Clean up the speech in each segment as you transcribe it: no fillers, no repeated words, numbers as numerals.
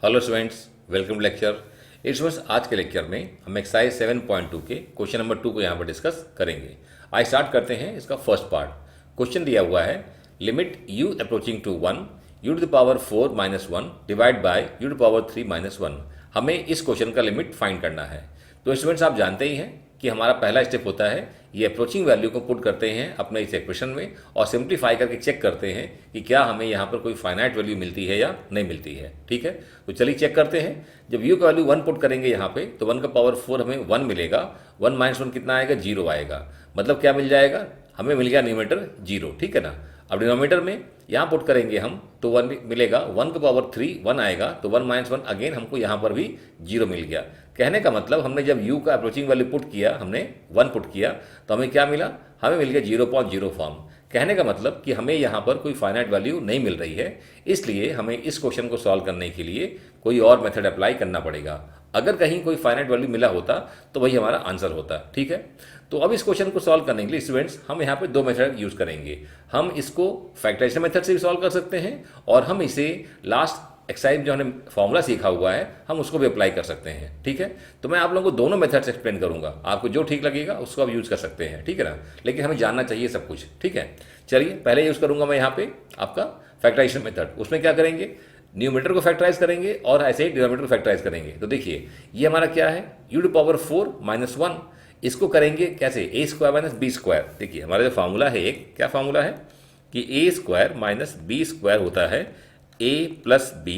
Hello students, welcome to lecture. इस वर्ष आज के लेक्चर में हम एक्सरसाइज 7.2 के क्वेश्चन नंबर 2 को यहाँ पर डिस्कस करेंगे। आज स्टार्ट करते हैं इसका फर्स्ट पार्ट। क्वेश्चन दिया हुआ है limit u approaching to 1 u to the power 4 minus 1 divide by u to power 3 minus 1। हमें इस क्वेश्चन का लिमिट फाइंड करना है। तो स्टूडेंट्स आप जानते ही हैं कि हमारा पहला स्टेप होता है ये अप्रोचिंग वैल्यू को पुट करते हैं अपने इस एक्सप्रेशन में और सिंप्लीफाई करके चेक करते हैं कि क्या हमें यहाँ पर कोई फाइनाइट वैल्यू मिलती है या नहीं मिलती है। ठीक है, तो चलिए चेक करते हैं। जब u का वैल्यू 1 पुट करेंगे यहाँ पे तो 1 का पावर 4 हमें 1 मिलेगा। 1 माइनस 1 कितना आएगा? 0 आएगा। मतलब क्या मिल जाएगा? हमें मिल गया न्यूमरेटर 0। ठीक है ना। अब डिनोमिनेटर में यहाँ पुट करेंगे हम तो 1 मिलेगा। 1 का पावर 3 1 आएगा तो 1 माइनस 1 अगेन हमको यहाँ पर भी 0 मिल गया। कहने का मतलब हमने जब u का अप्रोचिंग वैल्यू पुट किया, हमने 1 पुट किया तो हमें क्या मिला? हमें मिल गया 0.0 फॉर्म। कहने का मतलब कि हमें यहाँ पर कोई फाइनाइट वैल्यू नहीं मिल रही है, इसलिए हमें इस क्वेश्चन को सॉल्व करने के लिए कोई और मेथड अप्लाई करना पड़ेगा। अगर कहीं कोई फाइनाइट वैल्यू मिला होता तो वही हमारा आंसर होता। ठीक है, तो अब इस क्वेश्चन को सॉल्व करने के लिए स्टूडेंट्स हम यहाँ पे दो मेथड यूज करेंगे। हम इसको फैक्टराइजेशन मेथड से भी सॉल्व कर सकते हैं और हम इसे लास्ट एक्सरसाइज जो हमने फॉर्मूला सीखा हुआ है हम उसको भी अप्लाई कर सकते हैं। ठीक है, तो मैं आप लोगों को दोनों मेथड्स एक्सप्लेन करूंगा, आपको जो ठीक लगेगा उसको आप यूज कर सकते हैं। ठीक है ना, लेकिन हमें जानना चाहिए सब कुछ। ठीक है, चलिए पहले यूज करूंगा मैं यहाँ पे आपका फैक्टराइजेशन मेथड। उसमें क्या करेंगे? न्यूमरेटर को फैक्टराइज करेंगे और ऐसे ही डिनोमिनेटर को फैक्टराइज करेंगे। तो देखिए ये हमारा क्या है? u to power 4 minus 1। इसको करेंगे कैसे? A square minus B square. देखिए हमारा जो फार्मूला है, एक क्या फार्मूला है कि ए स्क्वायर माइनस बी स्क्वायर होता है ए प्लस बी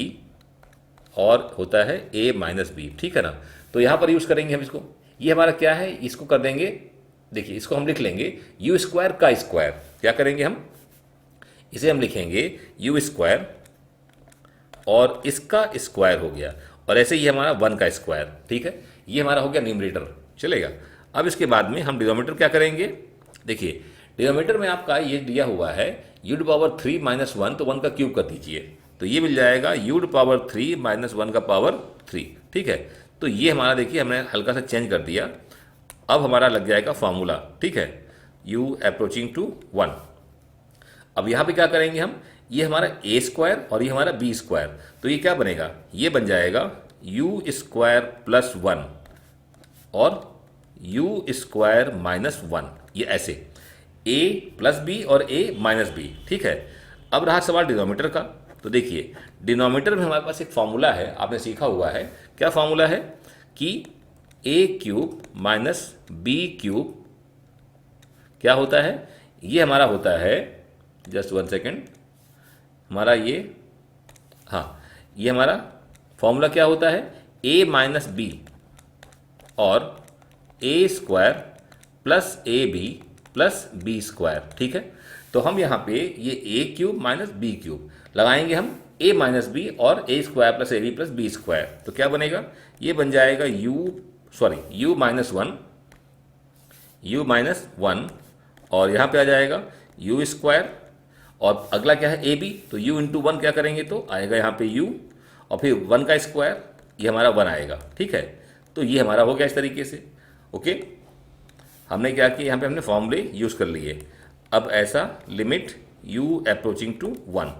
और होता है ए माइनस बी। ठीक है ना, तो यहाँ पर यूज करेंगे हम इसको। ये हमारा क्या है? इसको कर देंगे, देखिए इसको हम लिख लेंगे यू स्क्वायर का स्क्वायर। क्या करेंगे हम? इसे हम लिखेंगे यू स्क्वायर और इसका स्क्वायर हो गया और ऐसे ही हमारा 1 का स्क्वायर। ठीक है, ये हमारा हो गया न्यूमरेटर, चलेगा। अब इसके बाद में हम डिनोमिनेटर क्या करेंगे? देखिए डिनोमिनेटर में आपका ये दिया हुआ है u टू पावर 3 माइनस 1, तो 1 का क्यूब कर दीजिए तो ये मिल जाएगा u टू पावर 3 माइनस 1 का पावर 3। ठीक है, तो ये हमारा देखिए हमने हल्का सा चेंज कर दिया। अब हमारा लग जाएगा फॉर्मूला। ठीक है, u अप्रोचिंग टू 1। अब यहाँ पे क्या करेंगे हम? ये हमारा ए स्क्वायर और ये हमारा बी स्क्वायर, तो ये क्या बनेगा? ये बन जाएगा यू स्क्वायर प्लस 1 और यू स्क्वायर माइनस 1। ये ऐसे a प्लस बी और a माइनस बी। ठीक है, अब रहा सवाल डिनोमिनेटर का। तो देखिए डिनोमिनेटर में हमारे पास एक फॉर्मूला है, आपने सीखा हुआ है। क्या फॉर्मूला है कि a cube minus B cube क्या होता है? ये हमारा होता है, जस्ट 1 सेकेंड, हमारा ये, हाँ ये हमारा फॉर्मूला क्या होता है? a माइनस बी और A square plus A B plus B square. ठीक है, तो हम यहाँ पे ये A cube minus B cube लगाएंगे हम ए माइनस बी और A square plus A B plus B square, तो क्या बनेगा? ये बन जाएगा यू माइनस 1, यू माइनस 1 और यहाँ पे आ जाएगा यू स्क्वायर और अगला क्या है? ए बी, तो यू इंटू 1 क्या करेंगे तो आएगा यहाँ पे यू और फिर 1 का स्क्वायर, ये हमारा 1 आएगा। ठीक है, तो ये हमारा हो गया इस तरीके से। ओके, हमने क्या किया? यहाँ पे हमने फॉर्मूले यूज कर लिए। अब ऐसा लिमिट u अप्रोचिंग टू 1।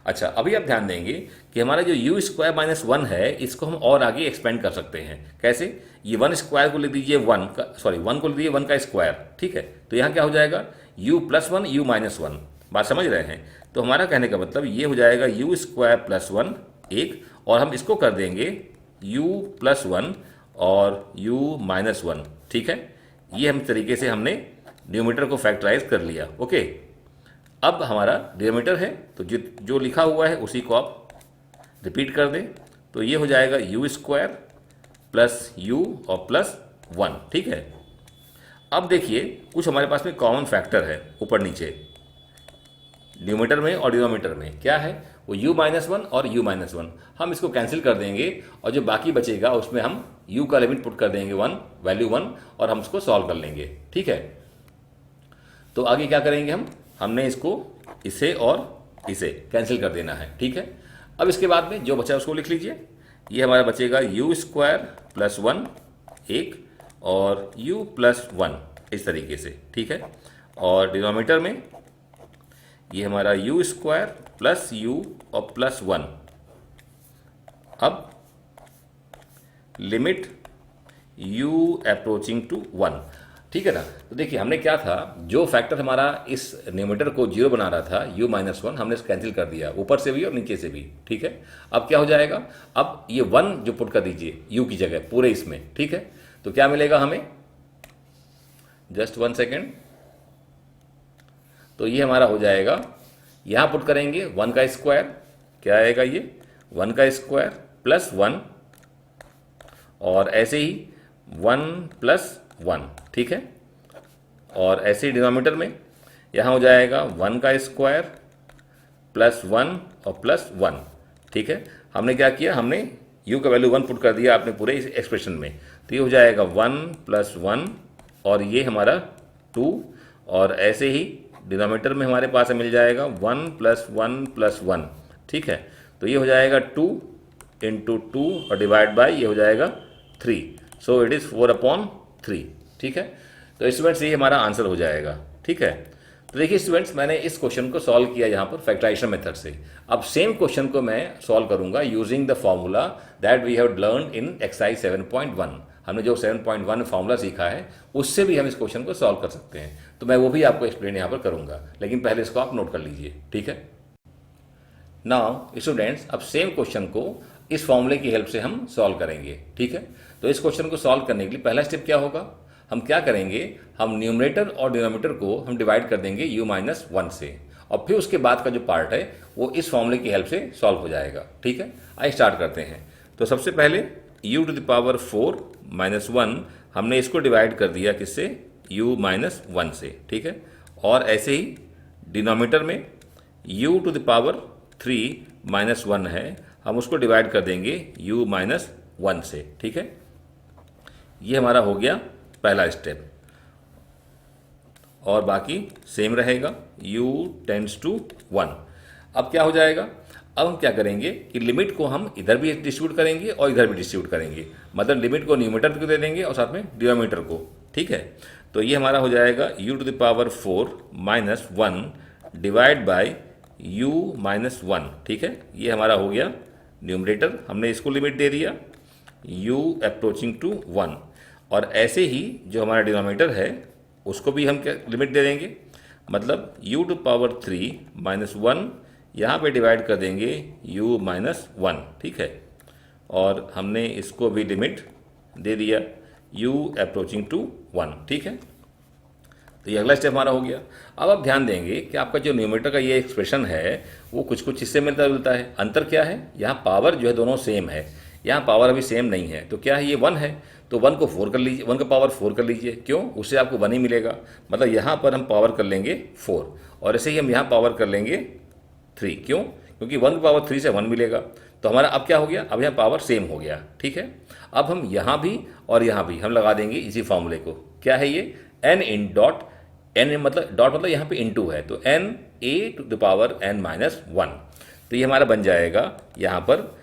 अच्छा, अभी आप ध्यान देंगे कि हमारा जो यू स्क्वायर माइनस 1 है इसको हम और आगे एक्सपेंड कर सकते हैं। कैसे? ये 1 स्क्वायर को ले दीजिए 1 को ले दीजिए 1 का स्क्वायर। ठीक है, तो यहाँ क्या हो जाएगा? u plus 1 u minus 1। बात समझ रहे हैं? तो हमारा कहने का मतलब ये हो जाएगा यू स्क्वायर प्लस 1 एक, और हम इसको कर देंगे u प्लस 1 और u माइनस 1। ठीक है, ये हम तरीके से हमने डिनोमिनेटर को फैक्टराइज कर लिया। ओके, अब हमारा डिनोमिनेटर है तो जो लिखा हुआ है उसी को आप रिपीट कर दें, तो ये हो जाएगा यू स्क्वायर प्लस यू और प्लस 1। ठीक है, अब देखिए कुछ हमारे पास में कॉमन फैक्टर है ऊपर नीचे न्यूमरेटर में और डिनोमिनेटर में। क्या है वो? u माइनस 1 और u माइनस 1। हम इसको कैंसिल कर देंगे और जो बाकी बचेगा उसमें हम u का लिमिट पुट कर देंगे 1, वैल्यू 1, और हम उसको सॉल्व कर लेंगे। ठीक है, तो आगे क्या करेंगे हम? हमने इसको इसे और इसे कैंसिल कर देना है। ठीक है, अब इसके बाद में जो बचा उसको लिख लीजिए। ये हमारा बचेगा यू स्क्वायर प्लस 1 एक और u प्लस 1 इस तरीके से। ठीक है, और डिनोमिनेटर में ये हमारा यू स्क्वायर प्लस यू और प्लस 1 अब लिमिट u अप्रोचिंग टू 1, ठीक है ना। तो देखिए हमने क्या था, जो फैक्टर हमारा इस न्यूमरेटर को 0 बना रहा था u-1, हमने इसको कैंसिल कर दिया ऊपर से भी और नीचे से भी, ठीक है। अब क्या हो जाएगा, अब ये 1 जो पुट कर दीजिए u की जगह पूरे इसमें, ठीक है। तो क्या मिलेगा हमें, जस्ट 1 सेकेंड, तो ये हमारा हो जाएगा, यहाँ पुट करेंगे 1 का स्क्वायर, क्या आएगा ये 1 का स्क्वायर प्लस 1, और ऐसे ही 1 प्लस 1, ठीक है। और ऐसे ही डिनोमिनेटर में यहाँ हो जाएगा 1 का स्क्वायर प्लस 1 और प्लस 1, ठीक है। हमने क्या किया, हमने u का वैल्यू 1 पुट कर दिया आपने पूरे इस एक्सप्रेशन में, तो ये हो जाएगा 1 प्लस 1 और ये हमारा 2, और ऐसे ही डिनोमिनेटर में हमारे पास मिल जाएगा 1 प्लस 1 प्लस 1, ठीक है। तो ये हो जाएगा 2 इंटू 2 और डिवाइड बाय ये हो जाएगा 3, सो इट इज़ 4/3, ठीक है। तो स्टूडेंट्स ये हमारा आंसर हो जाएगा, ठीक है। तो देखिए स्टूडेंट्स, मैंने इस क्वेश्चन को सॉल्व किया यहाँ पर फैक्टराइजेशन मेथड से। अब सेम क्वेश्चन को मैं सॉल्व करूँगा using the formula that we have learn in exercise 7.1। हमने जो 7.1 में फॉर्मूला सीखा है उससे भी हम इस क्वेश्चन को सॉल्व कर सकते हैं, तो मैं वो भी आपको एक्सप्लेन यहाँ पर करूँगा, लेकिन पहले इसको आप नोट कर लीजिए, ठीक है। नाउ स्टूडेंट्स, अब सेम क्वेश्चन को इस फॉर्मूले की हेल्प से हम सॉल्व करेंगे, ठीक है। तो इस क्वेश्चन को सॉल्व करने के लिए पहला स्टेप क्या होगा, हम क्या करेंगे, हम न्यूमरेटर और डिनोमिनेटर को हम डिवाइड कर देंगे u-1 से, और फिर उसके बाद का जो पार्ट है वो इस फॉर्मूले की हेल्प से सॉल्व हो जाएगा, ठीक है। आइए स्टार्ट करते हैं। तो सबसे पहले u⁴ - 1 हमने इसको डिवाइड कर दिया किससे, u-1 से, ठीक है। और ऐसे ही डिनोमिनेटर में u⁻³ - 1 है, हम उसको डिवाइड कर देंगे u-1 से, ठीक है। ये हमारा हो गया पहला स्टेप, और बाकी सेम रहेगा u⁻1। अब क्या हो जाएगा, अब हम क्या करेंगे कि लिमिट को हम इधर भी डिस्ट्रीब्यूट करेंगे और इधर भी डिस्ट्रीब्यूट करेंगे, मतलब लिमिट को न्यूमरेटर को दे देंगे और साथ में डिनोमिनेटर को, ठीक है। तो ये हमारा हो जाएगा u⁴ - 1 डिवाइड बाय u-1, ठीक है। ये हमारा हो गया न्यूमरेटर, हमने इसको लिमिट दे दिया u अप्रोचिंग टू 1, और ऐसे ही जो हमारा डिनोमिनेटर है उसको भी हम क्या लिमिट दे देंगे, मतलब u⁻³ - 1 यहाँ पे डिवाइड कर देंगे u-1, ठीक है। और हमने इसको भी लिमिट दे दिया u अप्रोचिंग टू 1, ठीक है। तो ये अगला स्टेप हमारा हो गया। अब आप ध्यान देंगे कि आपका जो न्यूमरेटर का ये एक्सप्रेशन है वो कुछ कुछ हिस्से मिलता जुलता है। अंतर क्या है, यहाँ पावर जो है दोनों सेम है, यहाँ पावर अभी सेम नहीं है, तो क्या है, ये 1 है तो 1 को 4 कर लीजिए, 1 का पावर 4 कर लीजिए, क्यों, उससे आपको 1 ही मिलेगा, मतलब यहाँ पर हम पावर कर लेंगे 4, और ऐसे ही हम यहाँ पावर कर लेंगे 3, क्यों, क्योंकि 1 का पावर 3 से 1 मिलेगा। तो हमारा अब क्या हो गया, अब यहाँ पावर सेम हो गया, ठीक है। अब हम यहाँ भी और यहाँ भी हम लगा देंगे इसी फॉर्मूले को, क्या है ये, n इन डॉट, n मतलब डॉट मतलब यहाँ पे इंटू है, तो n⁴n-1, तो ये हमारा बन जाएगा, यहाँ पर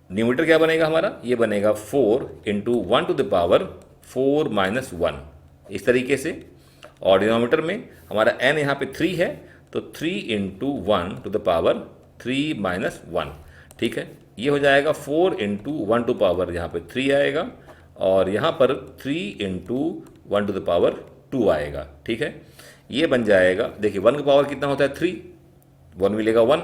न्यूमरेटर क्या बनेगा हमारा, ये बनेगा 4 × 1⁴ - 1, इस तरीके से। और डिनोमिनेटर में हमारा n यहाँ पे 3 है, तो 3 × 1⁻³ - 1, ठीक है। ये हो जाएगा 4 × 1 यहाँ पे 3 आएगा, और यहाँ पर 3 × 1⁻² आएगा, ठीक है। ये बन जाएगा, देखिए 1 का पावर कितना होता है 3, 1 मिलेगा 1,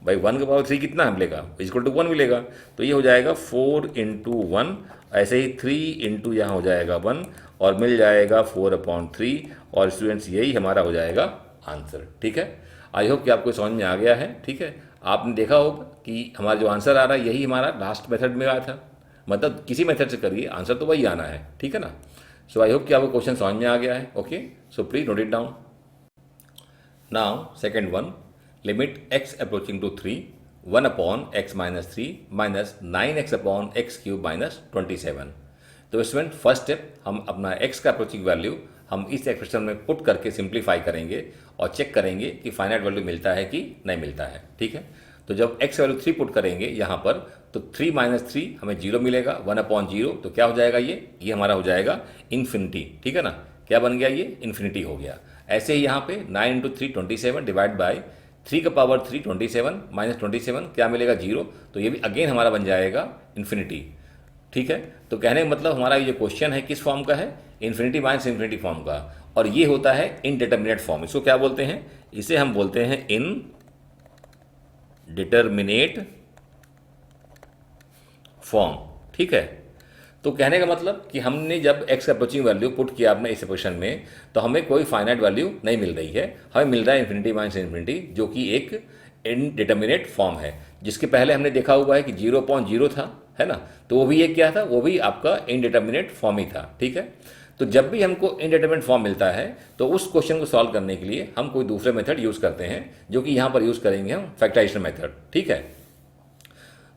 भाई 1 का पावर 3 कितना मिलेगा, = 1 मिलेगा, तो ये हो जाएगा 4 × 1, ऐसे ही 3 × यहाँ हो जाएगा 1, और मिल जाएगा 4/3, और स्टूडेंट्स यही हमारा हो जाएगा आंसर, ठीक है। आई होप कि आपको समझ में आ गया है, ठीक है। आपने देखा होगा कि हमारा जो आंसर आ रहा है यही हमारा लास्ट मेथड में आया था, मतलब किसी मेथड से करिए आंसर तो वही आना है, ठीक है ना। सो आई होप कि आपको क्वेश्चन समझ में आ गया है, okay. So please note it down. Now second one, limit x approaching to 3 1/x - 3 -9x/x³ - 27। तो स्टूडेंट फर्स्ट स्टेप, हम अपना x का अप्रोचिंग वैल्यू हम इस एक्सप्रेशन में पुट करके सिंप्लीफाई करेंगे और चेक करेंगे कि फाइनाइट वैल्यू मिलता है कि नहीं मिलता है, ठीक है। तो जब x वैल्यू 3 पुट करेंगे यहाँ पर, तो 3 - 3 हमें 0 मिलेगा, 1/0, तो क्या हो जाएगा, ये हमारा हो जाएगा इन्फिनिटी, ठीक है ना। क्या बन गया, ये इन्फिनिटी हो गया। ऐसे ही यहाँ पे 9 × 3 27 डिवाइड बाय 3 का पावर 3 27 माइनस 27 क्या मिलेगा 0, तो ये भी अगेन हमारा बन जाएगा इन्फिनिटी। ठीक है, तो कहने का मतलब हमारा ये क्वेश्चन है किस फॉर्म का है, इन्फिनिटी माइनस इन्फिनिटी फॉर्म का, और ये होता है इनडिटर्मिनेट फॉर्म। इसको क्या बोलते हैं, इसे हम बोलते हैं इनडिटर्मिनेट फॉर्म। ठीक है, तो कहने का मतलब कि हमने जब x का अप्रोचिंग वैल्यू पुट किया आपने इस इक्वेशन में, तो हमें कोई फाइनाइट वैल्यू नहीं मिल रही है, हमें मिल रहा है इन्फिनिटी माइनस इन्फिनिटी, जो कि एक इनडिटर्मिनेट फॉर्म है, जिसके पहले हमने देखा हुआ है कि 0.0 था, है ना, तो वो भी एक क्या था, वो भी आपका इनडिटर्मिनेट फॉर्म ही था। ठीक है, तो जब भी हमको इनडिटर्मिनेट फॉर्म मिलता है तो उस क्वेश्चन को सॉल्व करने के लिए हम कोई दूसरे मेथड यूज़ करते हैं, जो कि यहाँ पर यूज़ करेंगे हम फैक्टराइजेशन मेथड। ठीक है,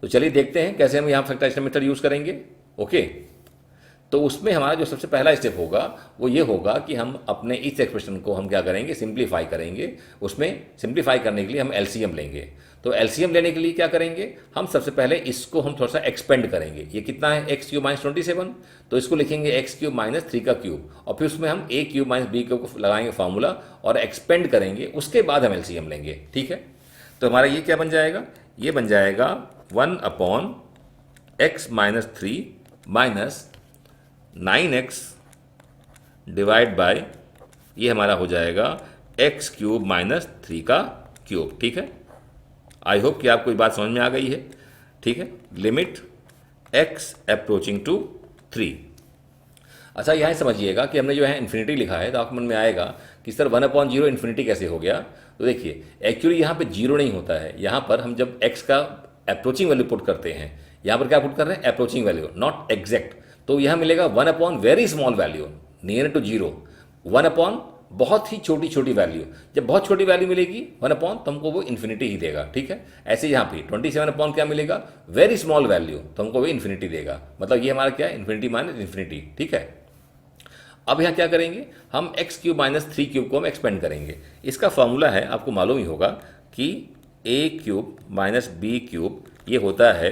तो चलिए देखते हैं कैसे हम यहाँ फैक्टराइजेशन मेथड यूज़ करेंगे। ओके, तो उसमें हमारा जो सबसे पहला स्टेप होगा वो ये होगा कि हम अपने इस एक्सप्रेशन को हम क्या करेंगे, सिंप्लीफाई करेंगे। उसमें सिंप्लीफाई करने के लिए हम एलसीएम लेंगे। तो एलसीएम लेने के लिए क्या करेंगे, हम सबसे पहले इसको हम थोड़ा सा एक्सपेंड करेंगे। ये कितना है, एक्स क्यूब माइनस 27, तो इसको लिखेंगे एक्स क्यूब माइनस 3 का क्यूब, और फिर उसमें हम ए क्यूब माइनस बी क्यूब को लगाएंगे फार्मूला और एक्सपेंड करेंगे, उसके बाद हम एलसीएम लेंगे। ठीक है, तो हमारा ये क्या बन जाएगा, ये बन जाएगा 1/x minus 3 minus 9x divide by, ये हमारा हो जाएगा एक्स क्यूब माइनस 3 का क्यूब। ठीक है, आई होप कि आपको ये बात समझ में आ गई है। ठीक है, लिमिट x अप्रोचिंग टू 3। अच्छा, यहाँ समझिएगा कि हमने जो है इन्फिनिटी लिखा है, तो आपको मन में आएगा कि सर 1/0 इन्फिनिटी कैसे हो गया। तो देखिए, एक्चुअली यहाँ पे 0 नहीं होता है, यहाँ पर हम जब x का अप्रोचिंग वैल्यू पुट करते हैं, यहाँ पर क्या पुट कर रहे हैं, अप्रोचिंग वैल्यू, नॉट एग्जैक्ट, तो यहाँ मिलेगा 1/ very small value near to 0, 1/ बहुत ही छोटी छोटी वैल्यू। जब बहुत छोटी वैल्यू मिलेगी 1/ तो हमको वो इन्फिनिटी ही देगा। ठीक है, ऐसे यहाँ पे 27/ क्या मिलेगा, वेरी स्मॉल वैल्यू, तो हमको वो इन्फिनिटी देगा। मतलब ये हमारा क्या है, इन्फिनिटी माइनस इन्फिनिटी। ठीक है, अब यहाँ क्या करेंगे, हम एक्स क्यूब माइनस 3 क्यूब को हम एक्सपेंड करेंगे। इसका फॉर्मूला है, आपको मालूम ही होगा कि A cube minus B cube ये होता है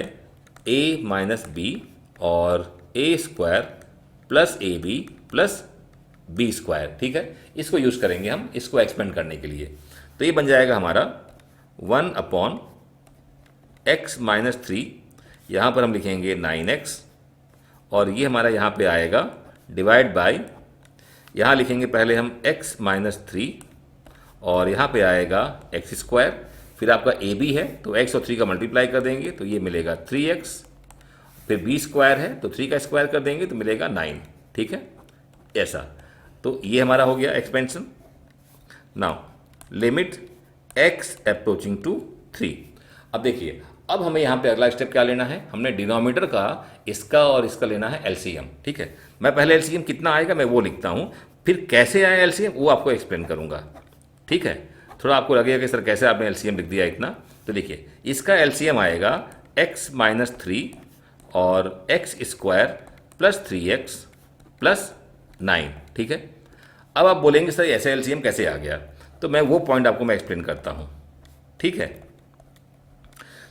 ए माइनस बी और A square plus A B plus B square. ठीक है, इसको यूज़ करेंगे हम इसको एक्सपेंड करने के लिए। तो ये बन जाएगा हमारा 1/x माइनस 3, यहाँ पर हम लिखेंगे 9x, और ये हमारा यहाँ पे आएगा डिवाइड बाय, यहाँ लिखेंगे पहले हम x माइनस 3 और यहाँ पे आएगा एक्स स्क्वायर, फिर आपका ए बी है तो x और 3 का मल्टीप्लाई कर देंगे तो ये मिलेगा 3x, फिर बी स्क्वायर है तो 3 का स्क्वायर कर देंगे तो मिलेगा 9। ठीक है, ऐसा, तो ये हमारा हो गया expansion. Now limit x approaching to 3। अब देखिए, अब हमें यहाँ पे अगला स्टेप क्या लेना है, हमने डिनोमिनेटर का इसका और इसका लेना है एलसीएम। ठीक है, मैं पहले एलसीएम कितना आएगा मैं वो लिखता हूँ, फिर कैसे आया एलसीएम वो आपको एक्सप्लेन करूँगा। ठीक है, थोड़ा आपको लगेगा कि सर कैसे आपने एलसीएम लिख दिया इतना, तो देखिए इसका एलसीएम आएगा x माइनस 3 और x square plus 3x plus 9। ठीक है, अब आप बोलेंगे सर ऐसे एलसीएम कैसे आ गया, तो मैं वो पॉइंट आपको मैं एक्सप्लेन करता हूँ। ठीक है,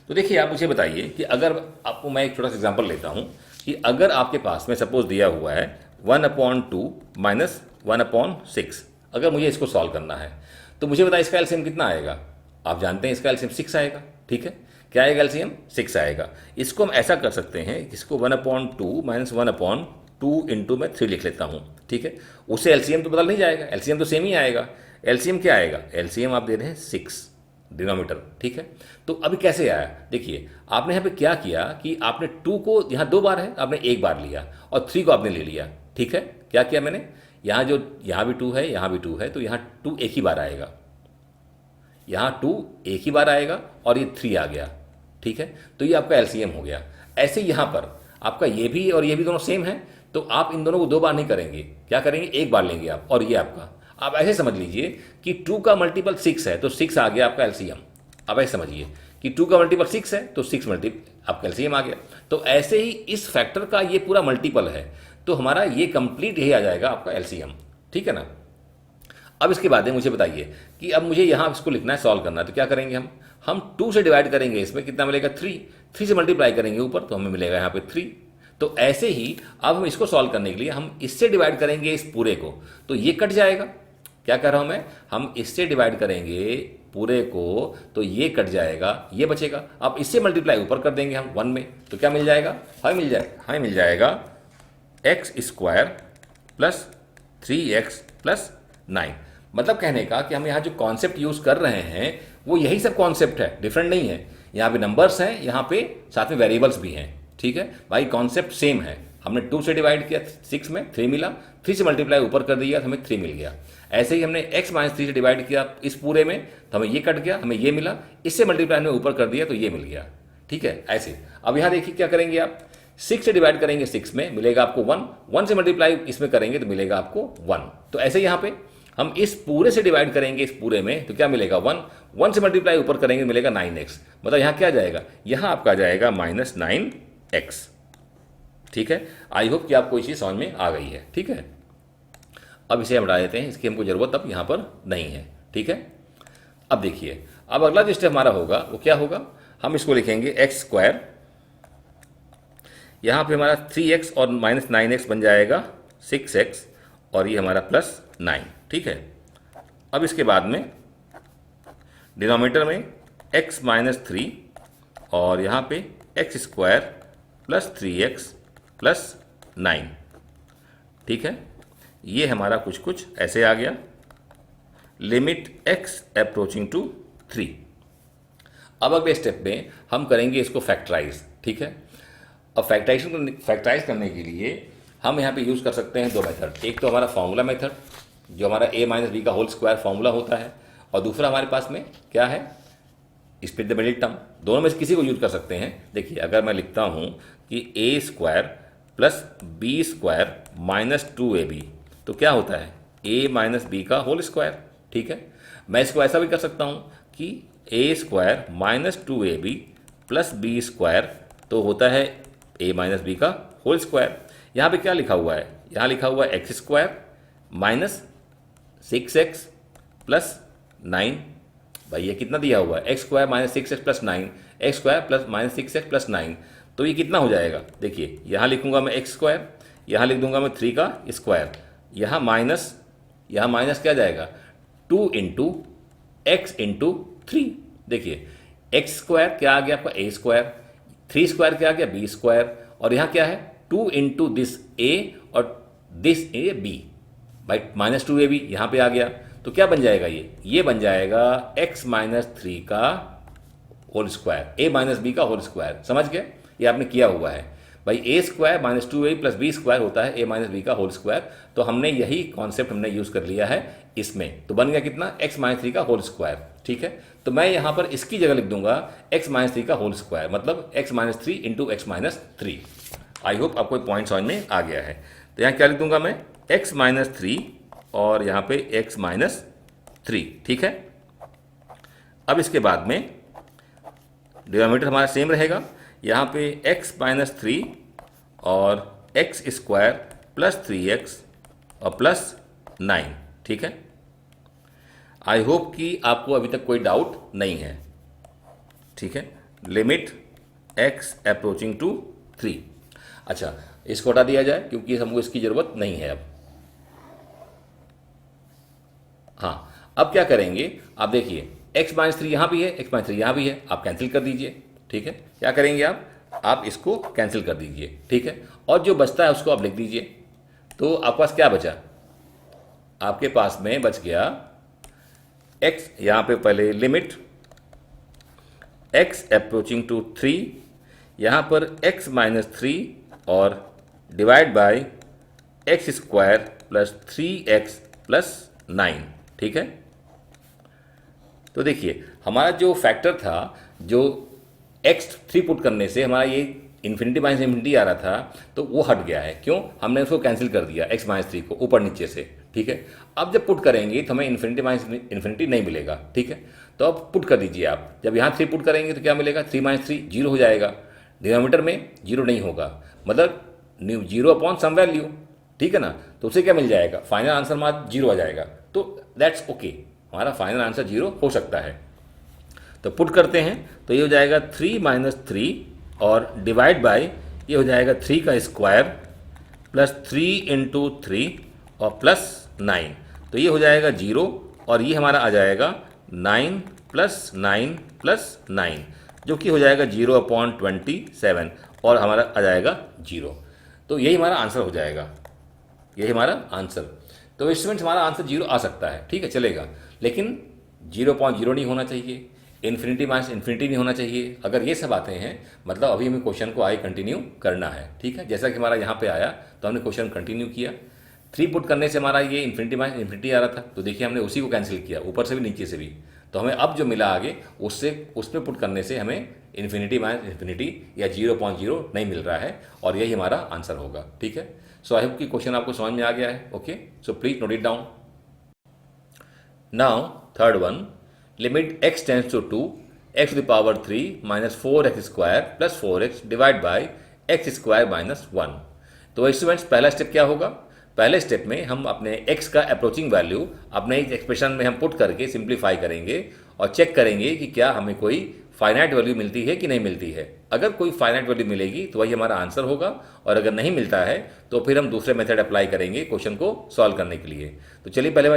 तो देखिए आप मुझे बताइए कि अगर आपको मैं एक छोटा सा एग्जांपल लेता हूँ कि अगर आपके पास में सपोज दिया हुआ है 1/2 माइनस 1/6, अगर मुझे इसको सॉल्व करना है तो मुझे बताइए इसका एलसीएम कितना आएगा। आप जानते हैं इसका एलसीएम 6 आएगा। ठीक है, क्या आएगा एलसीएम 6 आएगा। इसको हम ऐसा कर सकते हैं, इसको 1/2 माइनस 1/2 इंटू मैं 3 लिख लेता हूँ। ठीक है, उससे एलसीएम तो बदल नहीं जाएगा, एलसीएम तो सेम ही आएगा। एलसीएम क्या आएगा, एलसीएम आप दे रहे हैं 6 डिनोमीटर। ठीक है, तो अभी कैसे आया, देखिए आपने यहाँ पे क्या किया कि आपने 2 को, यहाँ 2 बार है आपने 1 बार लिया और 3 को आपने ले लिया। ठीक है, क्या किया मैंने, यहाँ भी 2 है, यहाँ भी 2 है, तो यहाँ 2 एक ही बार आएगा, यहाँ 2 एक ही बार आएगा और ये 3 आ गया। ठीक है, तो ये आपका एलसीएम हो गया। ऐसे यहाँ पर आपका ये भी और ये भी दोनों सेम है, तो आप इन दोनों को 2 बार नहीं करेंगे, क्या करेंगे 1 बार लेंगे आप, और ये आपका, आप ऐसे समझ लीजिए कि 2 का मल्टीपल 6 है तो 6 आ गया आपका एलसीएम। आप ऐसे समझिए कि 2 का मल्टीपल 6 है तो 6 मल्टीपल आपका एलसीएम आ गया। तो ऐसे ही इस फैक्टर का ये पूरा मल्टीपल है, तो हमारा ये कंप्लीट यही आ जाएगा आपका एलसीएम। ठीक है ना। अब इसके बाद मुझे बताइए कि अब मुझे यहाँ इसको लिखना है, सॉल्व करना है, तो क्या करेंगे हम 2 से डिवाइड करेंगे, इसमें कितना मिलेगा 3 से मल्टीप्लाई करेंगे ऊपर तो हमें मिलेगा यहाँ पे 3। तो ऐसे ही अब हम इसको सॉल्व करने के लिए हम इससे डिवाइड करेंगे इस पूरे को, तो ये कट जाएगा, क्या कर रहा हूँ मैं, हम इससे डिवाइड करेंगे पूरे को तो ये कट जाएगा, ये बचेगा। अब इससे मल्टीप्लाई ऊपर कर देंगे हम 1 में, तो क्या मिल जाएगा, हमें मिल जाएगा x square plus 3x plus 9। मतलब कहने का कि हम यहाँ जो कॉन्सेप्ट यूज़ कर रहे हैं वो यही सब कॉन्सेप्ट है, डिफरेंट नहीं है। यहाँ पे नंबर्स हैं, यहाँ पे साथ में वेरिएबल्स भी हैं, ठीक है भाई, कॉन्सेप्ट सेम है। हमने 2 से डिवाइड किया 6 में 3 मिला, 3 से मल्टीप्लाई ऊपर कर दिया तो हमें 3 मिल गया। ऐसे ही हमने x माइनस 3 से डिवाइड किया इस पूरे में तो हमें ये कट गया, हमें ये मिला, इससे मल्टीप्लाई हमने ऊपर कर दिया तो ये मिल गया, ठीक है। ऐसे अब यहाँ देखिए क्या करेंगे आप, 6 से डिवाइड करेंगे 6 में मिलेगा आपको 1, 1 से मल्टीप्लाई इसमें करेंगे तो मिलेगा आपको 1। तो ऐसे यहाँ पे हम इस पूरे से डिवाइड करेंगे इस पूरे में तो क्या मिलेगा 1, 1 से मल्टीप्लाई ऊपर करेंगे मिलेगा 9x। मतलब यहाँ क्या जाएगा, यहाँ आपका जाएगा -9x, ठीक है। आई होप कि आपको ये चीज़ समझ में आ गई है, ठीक है। अब इसे हटा देते हैं, इसकी हमको ज़रूरत अब यहाँ पर नहीं है, ठीक है। अब देखिए, अब अगला जो स्टेप हमारा होगा वो क्या होगा, हम इसको लिखेंगे एक्स स्क्वायर, यहाँ पे हमारा 3x और -9x बन जाएगा 6x और ये हमारा +9, ठीक है। अब इसके बाद में डिनोमिनेटर में x - 3 और यहाँ पे x square plus 3x plus 9, ठीक है। ये हमारा कुछ ऐसे आ गया, लिमिट x अप्रोचिंग टू 3। अब अगले स्टेप में हम करेंगे इसको फैक्टराइज, ठीक है। अब फैक्टराइज करने के लिए हम यहाँ पे यूज़ कर सकते हैं 2 मेथड। एक तो हमारा फॉर्मूला मेथड जो हमारा a - b का होल स्क्वायर फॉर्मूला होता है, और दूसरा हमारे पास में क्या है, स्प्लिट द मिडिल टर्म। दोनों में से किसी को यूज़ कर सकते हैं। देखिए, अगर मैं लिखता हूँ कि a square plus b square -2ab तो क्या होता है, a - b का होल स्क्वायर, ठीक है। मैं इसको ऐसा भी कर सकता हूँ कि a square -2ab plus b square तो होता है a - b का होल स्क्वायर। यहाँ पे क्या लिखा हुआ है, यहाँ लिखा हुआ है एक्स स्क्वायर -6x प्लस 9। भाई ये कितना दिया हुआ है, x square -6x plus 9, x square plus -6x plus 9, तो ये कितना हो जाएगा। देखिए, यहाँ लिखूंगा मैं एक्स स्क्वायर, यहाँ लिख दूंगा मैं 3 का स्क्वायर, यहाँ माइनस क्या जाएगा 2 इंटू एक्स इंटू 3। देखिए, एक्स स्क्वायर क्या आ गया आपका a स्क्वायर, 3 स्क्वायर क्या आ गया b स्क्वायर, और यहाँ क्या है 2 इंटू दिस a और दिस a b, भाई -2ab यहाँ पे आ गया। तो क्या बन जाएगा, ये बन जाएगा x - 3 का होल स्क्वायर, a - b का होल स्क्वायर। समझ गए, ये आपने किया हुआ है भाई। a square -2a plus b square होता है a - b का होल स्क्वायर। तो हमने यही कॉन्सेप्ट हमने यूज़ कर लिया है इसमें। तो बन गया कितना, x - 3 का होल स्क्वायर, ठीक है। तो मैं यहाँ पर इसकी जगह लिख दूंगा x - 3 का होल स्क्वायर, मतलब x - 3 into x - 3। I hope आपको पॉइंट समझ में आ गया है। तो यहाँ क्या लिख दूंगा मैं, x - 3 और यहाँ पे x - 3, ठीक है। अब इसके बाद में डिनोमिनेटर हमारा सेम रहेगा, यहाँ पे x - 3 और एक्स स्क्वायर प्लस 3x और प्लस 9, ठीक है। आई होप कि आपको अभी तक कोई डाउट नहीं है, ठीक है। Limit x approaching to 3। अच्छा, इसको हटा दिया जाए क्योंकि हमको इसकी ज़रूरत नहीं है अब। हाँ, अब क्या करेंगे, आप देखिए x - 3 यहाँ भी है, x - 3 यहाँ भी है, आप कैंसिल कर दीजिए, ठीक है। क्या करेंगे आप इसको कैंसिल कर दीजिए, ठीक है। और जो बचता है उसको आप लिख दीजिए। तो आपके पास क्या बचा, आपके पास में बच गया x, यहाँ पे पहले लिमिट x अप्रोचिंग टू 3, यहाँ पर x - 3 और divide by x square plus 3x plus 9, ठीक है। तो देखिए, हमारा जो फैक्टर था, जो x 3 पुट करने से हमारा ये इन्फिनिटी माइनस इन्फिनिटी आ रहा था, तो वो हट गया है। क्यों, हमने उसको कैंसिल कर दिया x - 3 को ऊपर नीचे से, ठीक है। अब जब पुट करेंगे तो हमें इन्फिनिटी माइनस इन्फिनिटी नहीं मिलेगा, ठीक है। तो अब पुट कर दीजिए आप, जब यहाँ 3 पुट करेंगे तो क्या मिलेगा, 3 - 3 जीरो हो जाएगा, डिनोमिनेटर में जीरो नहीं होगा, मतलब 0 अपॉन सम वैल्यू, ठीक है ना। तो उसे क्या मिल जाएगा, फाइनल आंसर हमारा 0 आ जाएगा। तो दैट्स ओके, हमारा फाइनल आंसर 0 हो सकता है। तो पुट करते हैं तो ये हो जाएगा 3 - 3 और डिवाइड बाय ये हो जाएगा 3 का स्क्वायर प्लस 3 इंटू 3 और प्लस 9। तो ये हो जाएगा 0 और ये हमारा आ जाएगा 9 + 9 + 9 जो कि हो जाएगा 0/27 और हमारा आ जाएगा 0। तो यही हमारा आंसर हो जाएगा, यही हमारा आंसर। तो स्टूडेंट्स हमारा आंसर 0 आ सकता है, ठीक है, चलेगा, लेकिन 0.0 नहीं होना चाहिए, इन्फिनिटी माइनस इन्फिनिटी नहीं होना चाहिए। अगर ये सब आते हैं मतलब अभी हमें क्वेश्चन को आगे कंटिन्यू करना है, ठीक है। जैसा कि हमारा यहाँ पे आया तो हमने क्वेश्चन कंटिन्यू किया। 3 पुट करने से हमारा ये इन्फिनिटी माइनस इन्फिनिटी आ रहा था, तो देखिए हमने उसी को कैंसिल किया, ऊपर से भी नीचे से भी। तो हमें अब जो मिला आगे उससे उस पर पुट करने से हमें इन्फिनिटी माइनस इन्फिनिटी या 0.0 नहीं मिल रहा है और यही हमारा आंसर होगा, ठीक है। सो आई होप कि क्वेश्चन आपको समझ में आ गया है। Okay, so please note it down. Now third one, limit x tends to 2 x to the power 3 minus 4x square plus 4x divide by x square minus 1। तो स्टूडेंट्स पहला step क्या होगा? पहले स्टेप में हम अपने x का approaching value अपने इस एक्सप्रेशन में हम पुट करके सिंप्लीफाई करेंगे और चेक करेंगे कि क्या हमें कोई फाइनाइट वैल्यू मिलती है कि नहीं मिलती है। अगर कोई फाइनाइट वैल्यू मिलेगी तो वही हमारा आंसर होगा, और अगर नहीं मिलता है तो फिर हम दूसरे मेथड अप्लाई करेंगे क्वेश्चन को सॉल्व करने के लिए। तो चलिए पहले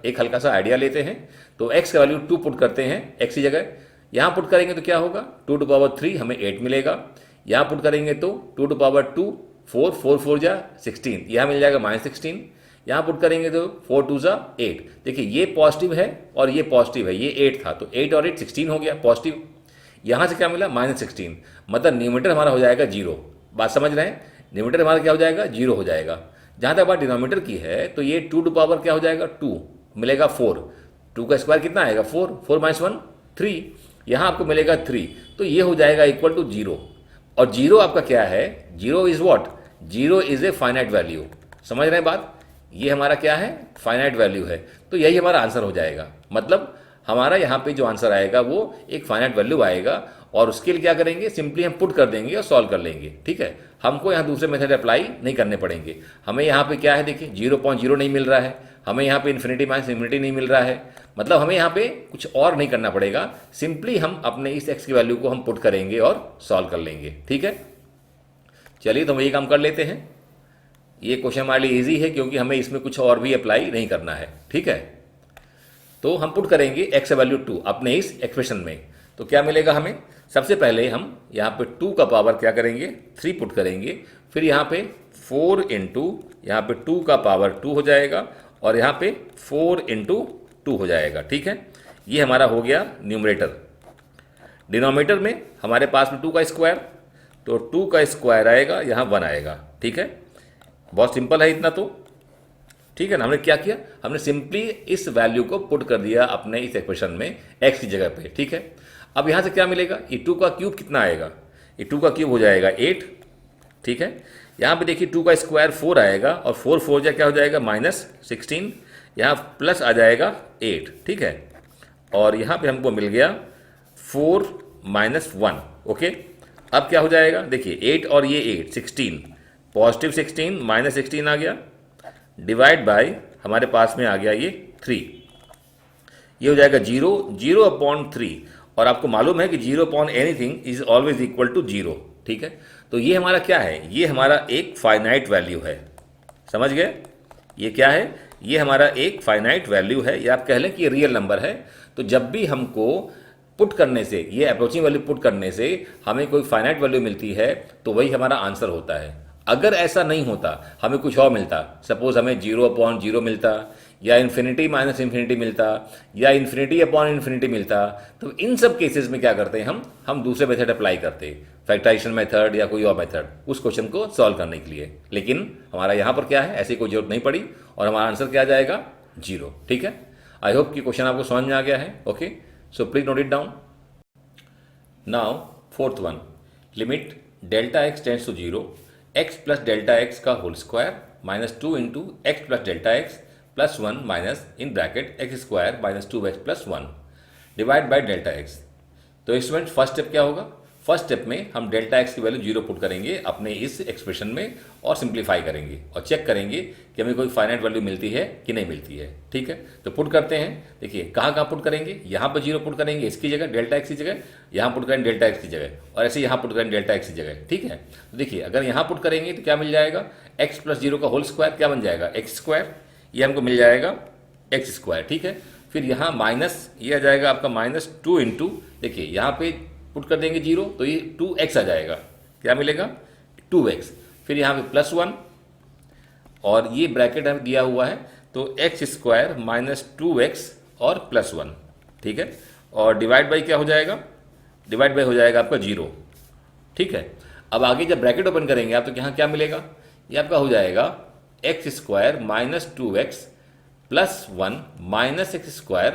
एक हल्का सा आइडिया लेते हैं। तो x का वैल्यू 2 पुट करते हैं, x की जगह यहाँ पुट करेंगे तो क्या होगा, 2⁻³ हमें 8 मिलेगा। यहाँ पुट करेंगे तो 2⁻2 4 4 4 जा 16, यहाँ मिल जाएगा -16। यहाँ पुट करेंगे तो 4 2 जा 8। देखिए ये पॉजिटिव है और ये पॉजिटिव है, ये 8 था तो 8 और 8 16 हो गया पॉजिटिव। यहाँ से क्या मिला -16, मतलब न्यूमरेटर हमारा हो जाएगा 0। बात समझ रहे हैं, न्यूमरेटर हमारा क्या हो जाएगा 0 हो जाएगा। जहाँ तक बात डिनोमीटर की है तो ये 2 टू पावर क्या हो जाएगा 2 मिलेगा 4, 2 का स्क्वायर कितना आएगा 4, 4 - 1 3, यहाँ आपको मिलेगा 3, तो ये हो जाएगा इक्वल टू 0। और 0 आपका क्या है, 0 is what, 0 is a finite value. समझ रहे हैं बात, ये हमारा क्या है फाइनाइट वैल्यू है, तो यही हमारा आंसर हो जाएगा। मतलब हमारा यहाँ पे जो आंसर आएगा वो एक फाइनाइट वैल्यू आएगा, और उसके लिए क्या करेंगे, सिंपली हम पुट कर देंगे और सॉल्व कर लेंगे, ठीक है। हमको यहाँ दूसरे मेथड अप्लाई नहीं करने पड़ेंगे। हमें यहाँ पे क्या है, देखिए 0.0 नहीं मिल रहा है, हमें यहाँ पे इन्फिनिटी माइनस इन्फिनिटी नहीं मिल रहा है, मतलब हमें यहाँ पे कुछ और नहीं करना पड़ेगा, सिंपली हम अपने इस x की वैल्यू को हम पुट करेंगे और सॉल्व कर लेंगे, ठीक है। चलिए तो हम ये काम कर लेते हैं। ये क्वेश्चन हमारे लिए ईजी है क्योंकि हमें इसमें कुछ और भी अप्लाई नहीं करना है, ठीक है। तो हम पुट करेंगे x वैल्यू 2 अपने इस एक्सप्रेशन में, तो क्या मिलेगा हमें, सबसे पहले हम यहाँ पे 2 का पावर क्या करेंगे 3 पुट करेंगे, फिर यहाँ पे 4 इंटू यहाँ पे 2 का पावर 2 हो जाएगा, और यहाँ पे 4 इंटू 2 हो जाएगा, ठीक है। ये हमारा हो गया न्यूमरेटर। डिनोमिनेटर में हमारे पास में 2 का स्क्वायर, तो 2 का स्क्वायर आएगा, यहाँ 1 आएगा, ठीक है। बहुत सिंपल है इतना तो, ठीक है ना। हमने क्या किया, हमने सिंपली इस वैल्यू को पुट कर दिया अपने इस एक्सप्रेशन में x की जगह पे, ठीक है। अब यहाँ से क्या मिलेगा, ये 2 का क्यूब कितना आएगा, ये 2 का क्यूब हो जाएगा 8, ठीक है। यहाँ पे देखिए 2 का स्क्वायर 4 आएगा, और 4 4 जा क्या हो जाएगा -16, यहाँ प्लस आ जाएगा 8, ठीक है। और यहाँ पे हमको मिल गया 4 - 1, ओके। अब क्या हो जाएगा, देखिए 8 और ये 8 16, पॉजिटिव 16 -16 आ गया, डिवाइड बाय हमारे पास में आ गया ये 3, ये हो जाएगा 0/3। और आपको मालूम है कि 0 upon anything is always equal to 0, ठीक है। तो ये हमारा क्या है, ये हमारा एक फाइनाइट वैल्यू है, समझ गए। ये क्या है, ये हमारा एक फाइनाइट वैल्यू है, या आप कह लें कि ये रियल नंबर है। तो जब भी हमको पुट करने से, ये अप्रोचिंग वैल्यू पुट करने से हमें कोई फाइनाइट वैल्यू मिलती है तो वही हमारा आंसर होता है। अगर ऐसा नहीं होता, हमें कुछ और मिलता, सपोज हमें 0/0 मिलता, या इन्फिनिटी माइनस इन्फिनिटी मिलता, या इन्फिनिटी अपॉन इन्फिनिटी मिलता, तो इन सब केसेस में क्या करते हैं हम दूसरे मेथड अप्लाई करते, फैक्टराइजेशन मेथड या कोई और मेथड, उस क्वेश्चन को सॉल्व करने के लिए। लेकिन हमारा यहाँ पर क्या है, ऐसी कोई जरूरत नहीं पड़ी, और हमारा आंसर क्या आ जाएगा 0, ठीक है। आई होप कि क्वेश्चन आपको समझ में आ गया है। Okay, so please note it down. Now fourth one, limit Δx tends to 0 x plus delta x का whole square -2 into x plus delta x plus 1 minus in bracket x square -2x plus 1 divide by delta x. तो student first step क्या होगा, first step में हम delta x की value 0 put करेंगे अपने इस एक्सप्रेशन में और सिंप्लीफाई करेंगे और चेक करेंगे कि हमें कोई फाइनाइट वैल्यू मिलती है कि नहीं मिलती है, ठीक है। तो पुट करते हैं, देखिए कहाँ कहाँ पुट करेंगे, यहाँ पर 0 पुट करेंगे इसकी जगह, डेल्टा एक्स की जगह, यहाँ पुट करेंगे डेल्टा एक्स की जगह, और ऐसे यहाँ पुट करेंगे डेल्टा एक्स की जगह, ठीक है। तो देखिए अगर यहाँ पुट करेंगे तो क्या मिल जाएगा, x प्लस 0 का होल स्क्वायर क्या बन जाएगा x स्क्वायर, ये हमको मिल जाएगा एक्स स्क्वायर, ठीक है। फिर यहाँ माइनस ये आ जाएगा आपका माइनस 2 इंटू, देखिए यहाँ पे पुट कर देंगे 0 तो ये 2x आ जाएगा, क्या मिलेगा 2x। फिर यहाँ पे +1 और ये ब्रैकेट हमें दिया हुआ है तो एक्स स्क्वायर माइनस 2x और +1, ठीक है। और डिवाइड बाई क्या हो जाएगा, डिवाइड बाई हो जाएगा आपका 0, ठीक है। अब आगे जब ब्रैकेट ओपन करेंगे आप तो यहाँ क्या मिलेगा, ये आपका हो जाएगा x square minus 2x +1 minus x square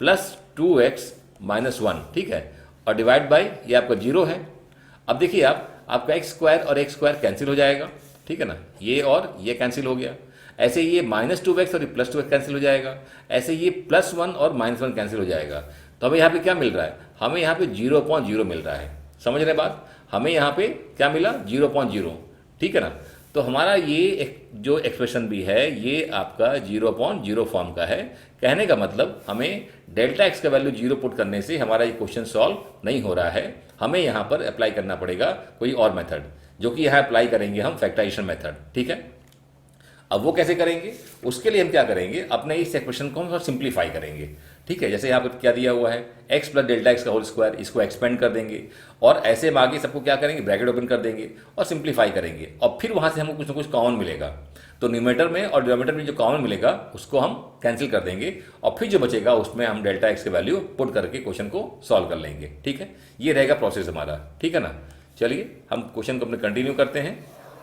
plus 2x minus 1, ठीक है। और डिवाइड बाई ये आपका 0 है। अब देखिए आपका एक्स स्क्वायर और एक्स स्क्वायर कैंसिल हो जाएगा, ठीक है ना, ये और ये कैंसिल हो गया। ऐसे ये -2x और ये +2x कैंसिल हो जाएगा। ऐसे ये +1 और -1 कैंसिल हो जाएगा। तो हमें यहाँ पे क्या मिल रहा है, हमें यहाँ पे 0.0 मिल रहा है। समझ रहे बात, हमें यहाँ पे क्या मिला 0.0, ठीक है ना। तो हमारा ये जो एक्सप्रेशन भी है ये आपका 0.0 फॉर्म का है। कहने का मतलब हमें डेल्टा एक्स का वैल्यू 0 पुट करने से हमारा ये क्वेश्चन सॉल्व नहीं हो रहा है। हमें यहाँ पर अप्लाई करना पड़ेगा कोई और मेथड, जो कि यहाँ अप्लाई करेंगे हम फैक्टराइजेशन मेथड, ठीक है। अब वो कैसे करेंगे, उसके लिए हम क्या करेंगे, अपने इस एक्सप्रेशन को हम सिंप्लीफाई करेंगे, ठीक है। जैसे यहाँ पर क्या दिया हुआ है x प्लस डेल्टा एक्स का होल स्क्वायर, इसको एक्सपेंड कर देंगे और ऐसे हम आगे सबको क्या करेंगे, ब्रैकेट ओपन कर देंगे और सिंप्लीफाई करेंगे और फिर वहाँ से हमको कुछ ना कुछ कॉमन मिलेगा। तो न्यूमरेटर में और डिनोमिनेटर में जो कॉमन मिलेगा उसको हम कैंसिल कर देंगे और फिर जो बचेगा उसमें हम डेल्टा एक्स के वैल्यू पुट करके क्वेश्चन को सॉल्व कर लेंगे, ठीक है। ये रहेगा प्रोसेस हमारा, ठीक है ना। चलिए हम क्वेश्चन को अपने कंटिन्यू करते हैं,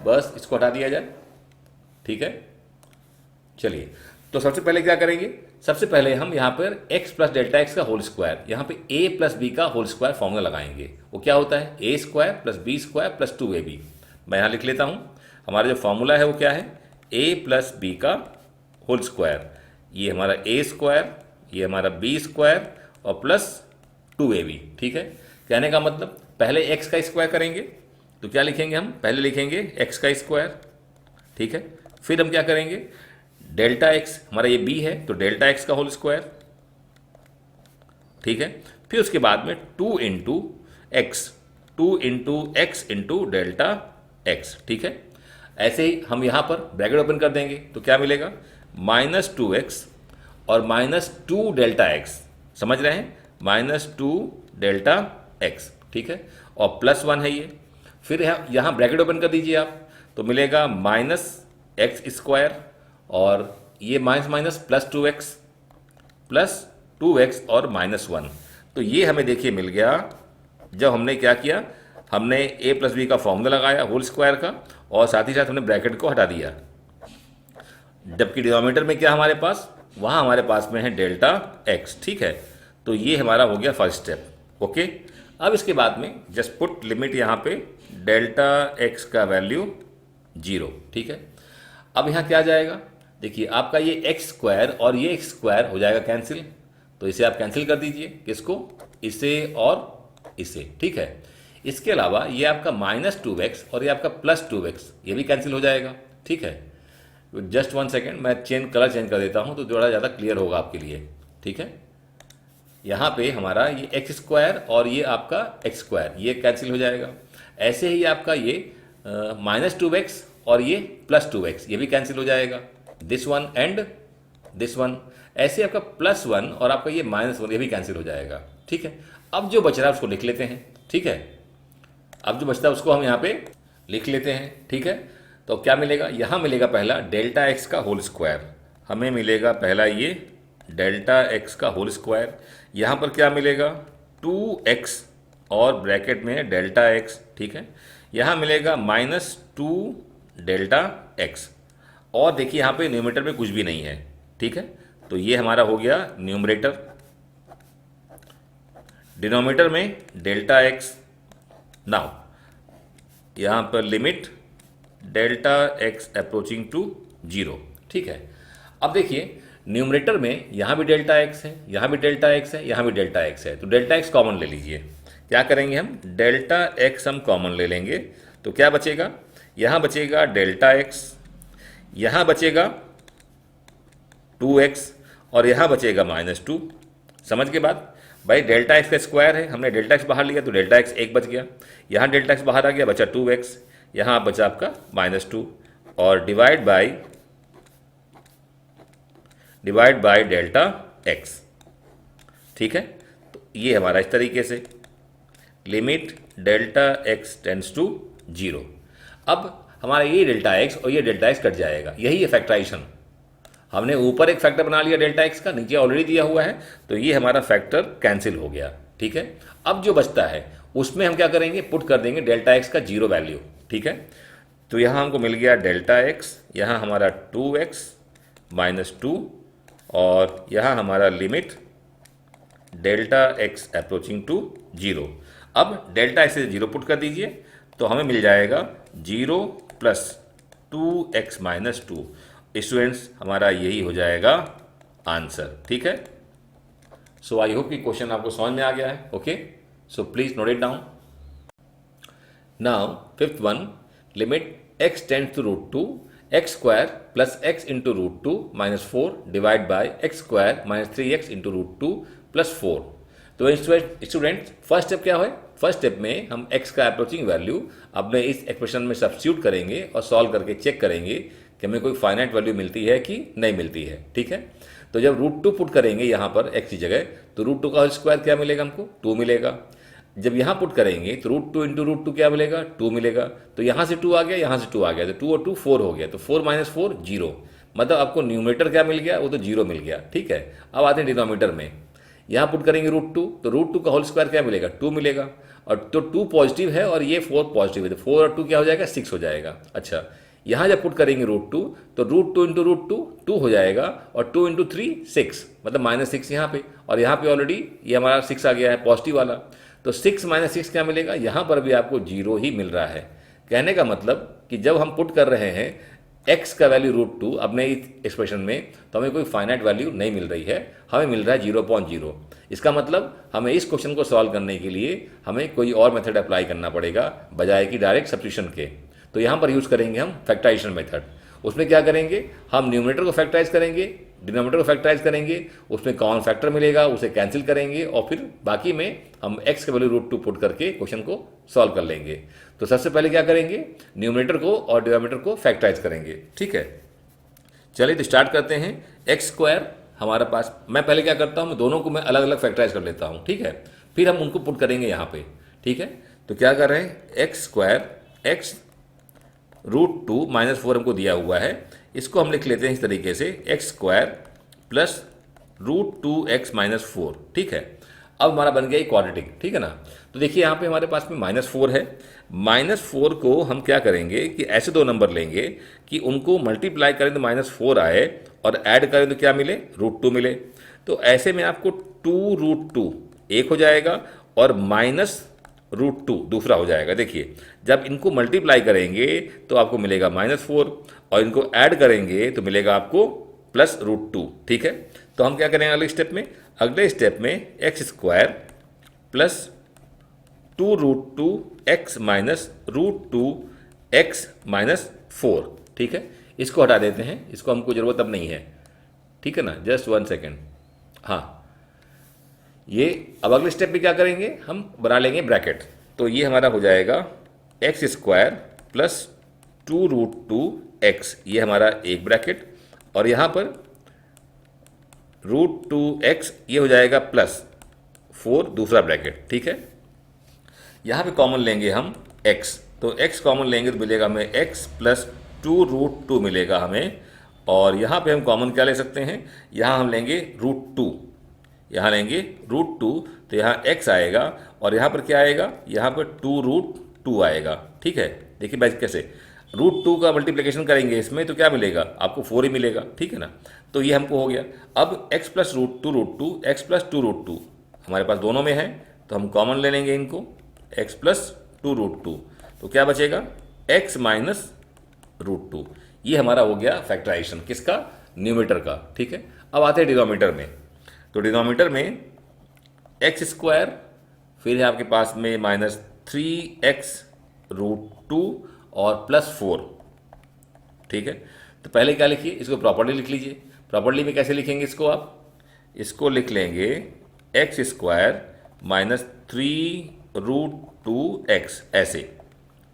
बस इसको हटा दिया जाए, ठीक है। चलिए तो सबसे पहले क्या करेंगे, सबसे पहले हम यहाँ पर x प्लस डेल्टा एक्स का होल स्क्वायर, यहाँ पे a प्लस बी का होल स्क्वायर फॉर्मूला लगाएंगे। वो क्या होता है, a square plus B square plus 2ab। मैं यहाँ लिख लेता हूँ, हमारा जो फॉर्मूला है वो क्या है, a प्लस बी का होल स्क्वायर, ये हमारा a स्क्वायर, ये हमारा b स्क्वायर और प्लस 2ab, ठीक है। कहने का मतलब पहले x का स्क्वायर करेंगे तो क्या लिखेंगे हम, पहले लिखेंगे x का स्क्वायर, ठीक है। फिर हम क्या करेंगे, डेल्टा एक्स, हमारा ये b है तो डेल्टा एक्स का होल स्क्वायर, ठीक है। फिर उसके बाद में 2 into x into delta x, ठीक है। ऐसे ही हम यहाँ पर ब्रैकेट ओपन कर देंगे तो क्या मिलेगा, -2x और -2 डेल्टा एक्स, समझ रहे हैं, -2 डेल्टा एक्स, ठीक है। और +1 है ये। फिर यहाँ ब्रैकेट ओपन कर दीजिए आप तो मिलेगा -x स्क्वायर और ये माइनस प्लस 2x और -1। तो ये हमें देखिए मिल गया जब हमने क्या किया, हमने a प्लस बी का फॉर्मूला लगाया होल स्क्वायर का और साथ ही साथ हमने ब्रैकेट को हटा दिया। जबकि डिनोमिनेटर में क्या हमारे पास, वहाँ हमारे पास में है डेल्टा एक्स, ठीक है। तो ये हमारा हो गया फर्स्ट स्टेप, ओके। अब इसके बाद में जस्ट पुट लिमिट यहाँ पे डेल्टा एक्स का वैल्यू 0, ठीक है। अब यहाँ क्या जाएगा, देखिए आपका ये एक्स स्क्वायर और ये एक्स स्क्वायर हो जाएगा कैंसिल, तो इसे आप कैंसिल कर दीजिए, किसको, इसे और इसे, ठीक है। इसके अलावा ये आपका -2x और ये आपका +2x ये भी कैंसिल हो जाएगा, ठीक है। जस्ट 1 सेकेंड, मैं कलर चेंज कर देता हूँ तो थोड़ा ज़्यादा क्लियर होगा आपके लिए, ठीक है। यहाँ पे हमारा ये एक्स स्क्वायर और ये आपका एक्स स्क्वायर ये कैंसिल हो जाएगा। ऐसे ही आपका ये -2x और ये +2x ये भी कैंसिल हो जाएगा, this one and this one. ऐसे आपका +1 और आपका ये -1 ये भी कैंसिल हो जाएगा, ठीक है। अब जो बच रहा है उसको लिख लेते हैं, ठीक है। अब जो बचता है उसको हम यहाँ पे लिख लेते हैं, ठीक है। तो क्या मिलेगा, यहाँ मिलेगा पहला डेल्टा एक्स का होल स्क्वायर, हमें मिलेगा पहला ये डेल्टा एक्स का होल स्क्वायर। यहाँ पर क्या मिलेगा 2x और ब्रैकेट में डेल्टा एक्स, ठीक है। यहाँ मिलेगा -2 डेल्टा एक्स और देखिए यहाँ पे न्यूमरेटर में कुछ भी नहीं है, ठीक है। तो ये हमारा हो गया न्यूमरेटर। डिनोमिनेटर में डेल्टा एक्स, नाउ यहाँ पर limit delta x approaching to 0, ठीक है। अब देखिए न्यूमरेटर में यहाँ भी डेल्टा एक्स है, यहाँ भी डेल्टा एक्स है, यहाँ भी डेल्टा एक्स है, तो डेल्टा एक्स कॉमन ले लीजिए। क्या करेंगे हम, डेल्टा एक्स हम कॉमन ले लेंगे तो क्या बचेगा, यहाँ बचेगा डेल्टा एक्स, यहाँ बचेगा 2x और यहाँ बचेगा -2। समझ के बाद भाई डेल्टा एक्स का स्क्वायर है, हमने डेल्टा एक्स बाहर लिया तो डेल्टा एक्स 1 बच गया, यहाँ डेल्टा एक्स बाहर आ गया, बचा 2x, यहाँ बचा आपका -2 और divide by divide by delta x. ठीक है, तो ये हमारा इस तरीके से limit delta x tends to 0। अब हमारा ये डेल्टा एक्स और ये डेल्टा एक्स कट जाएगा, यही है फैक्टराइजेशन। हमने ऊपर एक फैक्टर बना लिया डेल्टा एक्स का, नीचे ऑलरेडी दिया हुआ है, तो ये हमारा फैक्टर कैंसिल हो गया। ठीक है, अब जो बचता है उसमें हम क्या करेंगे, पुट कर देंगे डेल्टा एक्स का 0 वैल्यू। ठीक है, तो यहाँ हमको मिल गया डेल्टा एक्स, यहाँ हमारा 2x माइनस 2, और यहाँ हमारा limit delta x approaching to 0। अब डेल्टा एक्स से 0 पुट कर दीजिए, तो हमें मिल जाएगा 0 प्लस 2x माइनस 2। स्टूडेंट्स, हमारा यही हो जाएगा आंसर। ठीक है, सो आई होप कि क्वेश्चन आपको समझ में आ गया है। Okay, so please note it down. Now fifth one, limit x tends to root 2 x square plus x into root 2 minus 4 divide by x square minus 3x into root 2 plus 4। तो student first step क्या है, first step में हम x का approaching value अपने इस expression में substitute करेंगे और सॉल्व करके चेक करेंगे कि हमें कोई फाइनाइट वैल्यू मिलती है कि नहीं मिलती है। ठीक है, तो जब रूट 2 पुट करेंगे यहाँ पर x की जगह, तो रूट 2 का होल स्क्वायर क्या मिलेगा, हमको 2 मिलेगा। जब यहाँ पुट करेंगे तो रूट 2 इंटू रूट 2 क्या मिलेगा, 2 मिलेगा। तो यहाँ से 2 आ गया, यहाँ से 2 आ गया, तो 2 और 2 4 हो गया, तो 4 माइनस 4 0। मतलब आपको न्यूमरेटर क्या मिल गया, वो तो 0 मिल गया। ठीक है, अब आते हैं डिनोमिनेटर में, यहाँ पुट करेंगे रूट 2, तो रूट 2 का होल स्क्वायर क्या मिलेगा, 2 मिलेगा। और तो 2 पॉजिटिव है और ये 4 पॉजिटिव है, तो 4 और 2 क्या हो जाएगा, 6 हो जाएगा। अच्छा, यहाँ जब पुट करेंगे रूट 2, तो रूट 2 इंटू रूट 2 2 हो जाएगा, और 2 इंटू 3 6, मतलब माइनस 6 यहाँ पे, और यहाँ पे ऑलरेडी ये हमारा 6 आ गया है पॉजिटिव वाला, तो 6 माइनस 6 क्या मिलेगा, यहाँ पर भी आपको 0 ही मिल रहा है। कहने का मतलब कि जब हम पुट कर रहे हैं x का वैल्यू रूट 2 अपने इस एक्सप्रेशन में, तो हमें कोई फाइनाइट वैल्यू नहीं मिल रही है, हमें मिल रहा है 0.0। इसका मतलब हमें इस क्वेश्चन को सॉल्व करने के लिए हमें कोई और मेथड अप्लाई करना पड़ेगा बजाय कि डायरेक्ट सब्स्टिट्यूशन के। तो यहाँ पर यूज़ करेंगे हम फैक्टराइजेशन मेथड। उसमें क्या करेंगे, हम न्यूमरेटर को फैक्टराइज करेंगे, डिनोमिनेटर को फैक्टराइज करेंगे, उसमें कॉमन फैक्टर मिलेगा, उसे कैंसिल करेंगे, और फिर बाकी में हम x का वैल्यू रूट 2 पुट करके क्वेश्चन को सॉल्व कर लेंगे। तो सबसे पहले क्या करेंगे, न्यूमरेटर को और डिनोमिनेटर को फैक्टराइज करेंगे। ठीक है, चलिए तो स्टार्ट करते हैं। एक्स स्क्वायर हमारे पास, मैं पहले क्या करता हूँ, मैं दोनों को मैं अलग अलग फैक्टराइज कर लेता हूँ। ठीक है, फिर हम उनको पुट करेंगे यहाँ पे। ठीक है, तो क्या कर रहे हैं, x square x root 2 minus 4 हमको दिया हुआ है, इसको हम लिख लेते हैं इस तरीके से, x square plus root 2x minus 4। ठीक है, अब हमारा बन गया ये क्वाड्रेटिक। ठीक है ना, तो देखिए यहाँ पे हमारे पास में माइनस 4 है, माइनस 4 को हम क्या करेंगे कि ऐसे दो नंबर लेंगे कि उनको मल्टीप्लाई करें तो माइनस 4 आए, और ऐड करें तो क्या मिले, रूट 2 मिले। तो ऐसे में आपको 2 रूट 2 एक हो जाएगा, और माइनस रूट 2 दूसरा हो जाएगा। देखिए जब इनको मल्टीप्लाई करेंगे तो आपको मिलेगा माइनस 4, और इनको ऐड करेंगे तो मिलेगा आपको प्लस रूट 2। ठीक है, तो हम क्या करेंगे अगले स्टेप में, अगले स्टेप में x square plus 2 root 2 x minus root 2 x minus 4। ठीक है, इसको हटा देते हैं, इसको हमको ज़रूरत अब नहीं है। ठीक है ना, जस्ट 1 सेकेंड। हाँ, ये अब अगले स्टेप में क्या करेंगे, हम बना लेंगे ब्रैकेट। तो ये हमारा हो जाएगा x square plus 2 root 2 x, ये हमारा एक ब्रैकेट, और यहाँ पर रूट 2 एक्स ये हो जाएगा प्लस 4 दूसरा ब्रैकेट। ठीक है, यहाँ पे कॉमन लेंगे हम x, तो x कॉमन लेंगे तो मिलेगा हमें x प्लस 2 रूट 2 मिलेगा हमें, और यहाँ पे हम कॉमन क्या ले सकते हैं, यहाँ हम लेंगे रूट 2, यहाँ लेंगे रूट 2, तो यहाँ x आएगा, और यहाँ पर क्या आएगा, यहाँ पर 2 रूट 2 आएगा। ठीक है, देखिए भाई कैसे रूट 2 का मल्टीप्लिकेशन करेंगे इसमें तो क्या मिलेगा, आपको 4 ही मिलेगा। ठीक है ना, तो ये हमको हो गया। अब x plus root 2 x plus 2 root 2 हमारे पास दोनों में है, तो हम कॉमन ले लेंगे इनको, x प्लस 2 रूट 2, तो क्या बचेगा, x माइनस रूट 2। ये हमारा हो गया फैक्टराइजेशन किसका, न्यूमरेटर का। ठीक है, अब आते हैं डिनोमिनेटर में। तो डिनोमिनेटर में एक्स स्क्वायर, फिर है आपके पास में माइनस 3x रूट 2 और प्लस 4। ठीक है, तो पहले क्या लिखिए, इसको प्रॉपर्ली लिख लीजिए। प्रॉपर्ली में कैसे लिखेंगे इसको, आप इसको लिख लेंगे x square minus 3 root 2 x, ऐसे।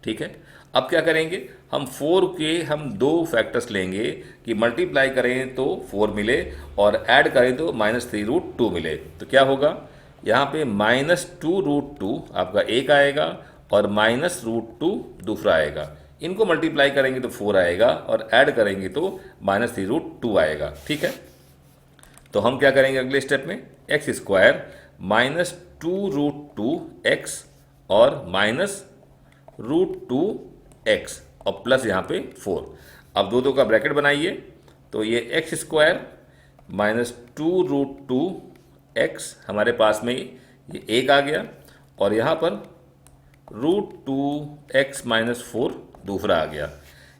ठीक है, अब क्या करेंगे, हम 4 के हम दो फैक्टर्स लेंगे कि मल्टीप्लाई करें तो 4 मिले और ऐड करें तो -3√2 मिले। तो क्या होगा, यहाँ पे -2√2 आपका एक आएगा और -√2 दूसरा आएगा। इनको मल्टीप्लाई करेंगे तो 4 आएगा और ऐड करेंगे तो -3√2 आएगा। ठीक है, तो हम क्या करेंगे अगले स्टेप में, एक्स स्क्वायर -2√2x और -√2x और प्लस यहाँ पे 4। अब दो का ब्रैकेट बनाइए, तो ये एक्स स्क्वायर -2√2x हमारे पास में ये एक आ गया और यहाँ पर √2x - 4 दूसरा आ गया।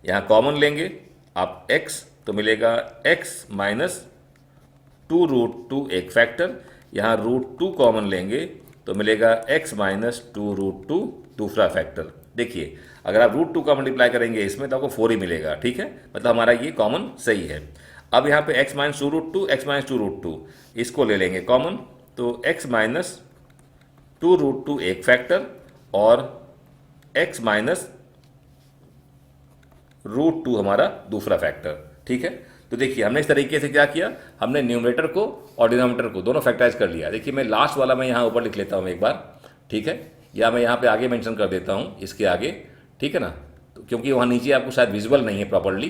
यहाँ कॉमन लेंगे आप x तो मिलेगा x -2√2 एक फैक्टर, यहाँ √2 कॉमन लेंगे तो मिलेगा x -2√2 दूसरा फैक्टर। देखिए अगर आप √2 का मल्टीप्लाई करेंगे इसमें तो आपको 4 ही मिलेगा। ठीक है, मतलब हमारा ये कॉमन सही है। अब यहाँ पे x -2√2 x -2√2 इसको ले लेंगे कॉमन, तो x -2√2 एक फैक्टर और x -√2 हमारा दूसरा फैक्टर। ठीक है, तो देखिए हमने इस तरीके से क्या किया, हमने न्यूमरेटर को और डिनोमिनेटर को दोनों फैक्टराइज कर लिया। देखिए मैं लास्ट वाला मैं यहाँ ऊपर लिख लेता हूँ एक बार। ठीक है, या मैं यहाँ पे आगे मेंशन कर देता हूँ इसके आगे। ठीक है ना, तो क्योंकि वहाँ नीचे आपको शायद विजुअल नहीं है प्रॉपरली।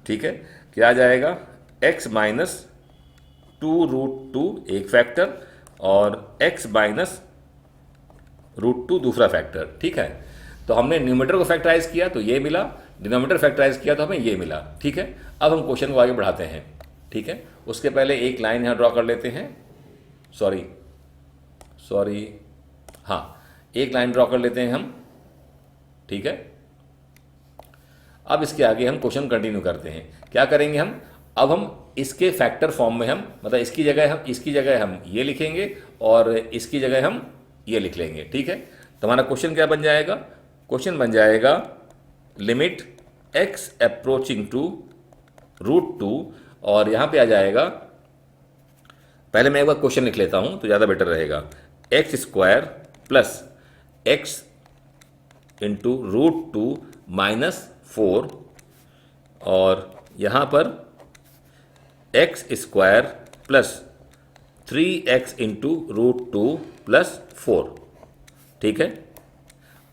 ठीक है, क्या आ जाएगा, x -2√2 एक फैक्टर और x -√2 दूसरा फैक्टर। ठीक है, तो हमने न्यूमरेटर को फैक्टराइज किया तो ये मिला, डिनोमिनेटर फैक्टराइज किया तो हमें ये मिला। ठीक है, अब हम क्वेश्चन को आगे बढ़ाते हैं। ठीक है, उसके पहले एक लाइन यहाँ ड्रॉ कर लेते हैं। सॉरी, हाँ एक लाइन ड्रॉ कर लेते हैं हम। ठीक है, अब इसके आगे हम क्वेश्चन कंटिन्यू करते हैं। क्या करेंगे हम, अब हम इसके फैक्टर फॉर्म में हम मतलब इसकी जगह हम ये लिखेंगे और इसकी जगह हम ये लिख लेंगे। ठीक है, तो हमारा क्वेश्चन क्या बन जाएगा, क्वेश्चन बन जाएगा लिमिट x अप्रोचिंग टू √2 और यहाँ पे आ जाएगा, पहले मैं एक बार क्वेश्चन लिख लेता हूँ तो ज़्यादा बेटर रहेगा, x square plus x into √2 -4 और यहाँ पर x square plus 3x into √2 + 4। ठीक है,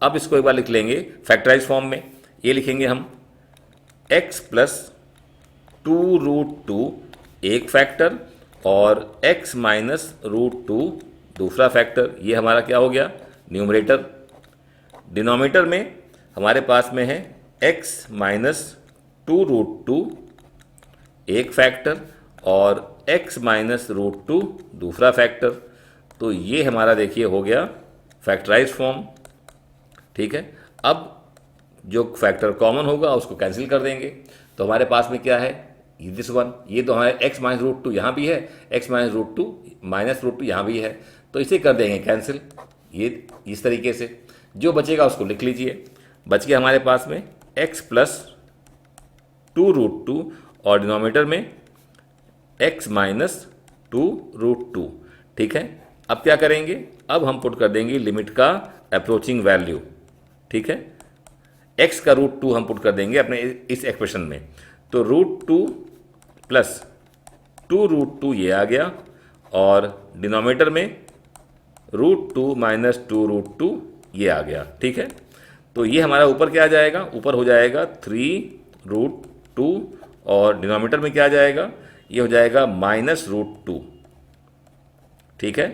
अब इसको एक बार लिख लेंगे फैक्टराइज फॉर्म में। ये लिखेंगे हम x + 2√2 एक फैक्टर और x -√2 दूसरा फैक्टर। ये हमारा क्या हो गया, न्यूमरेटर। डिनोमिनेटर में हमारे पास में है x -2√2 एक फैक्टर और x -√2 दूसरा फैक्टर। तो ये हमारा देखिए हो गया फैक्टराइज फॉर्म। ठीक है, अब जो फैक्टर कॉमन होगा उसको कैंसिल कर देंगे तो हमारे पास में क्या है, दिस वन। ये तो हमारे x -√2 यहाँ भी है, x -√2 यहाँ भी है, तो इसे कर देंगे कैंसिल। ये इस तरीके से जो बचेगा उसको लिख लीजिए। बच गया हमारे पास में x + 2√2 और डिनोमिनेटर में x -2√2। ठीक है, अब क्या करेंगे, अब हम पुट कर देंगे लिमिट का अप्रोचिंग वैल्यू। ठीक है, x का √2 हम पुट कर देंगे अपने इस एक्सप्रेशन में, तो √2 + 2√2 ये आ गया और डिनोमिनेटर में √2 - 2√2 ये आ गया। ठीक है, तो ये हमारा ऊपर क्या आ जाएगा, ऊपर हो जाएगा 3√2 और डिनोमिनेटर में क्या आ जाएगा, ये हो जाएगा -√2। ठीक है,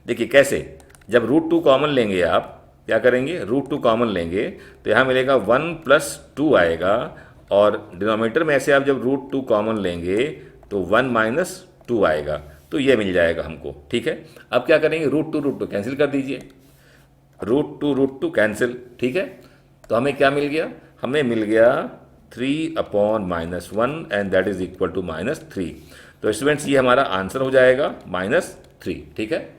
देखिए कैसे, जब √2 कॉमन लेंगे आप क्या करेंगे, √2 कॉमन लेंगे तो यहाँ मिलेगा 1 + 2 आएगा और डिनोमिनेटर में ऐसे आप जब √2 कॉमन लेंगे तो 1 - 2 आएगा, तो ये मिल जाएगा हमको। ठीक है, अब क्या करेंगे, √2 कैंसिल कर दीजिए, √2 कैंसिल। ठीक है, तो हमें क्या मिल गया, हमें मिल गया 3/-1 and that is equal to -3। तो स्टूडेंट्स ये हमारा आंसर हो जाएगा -3। ठीक है,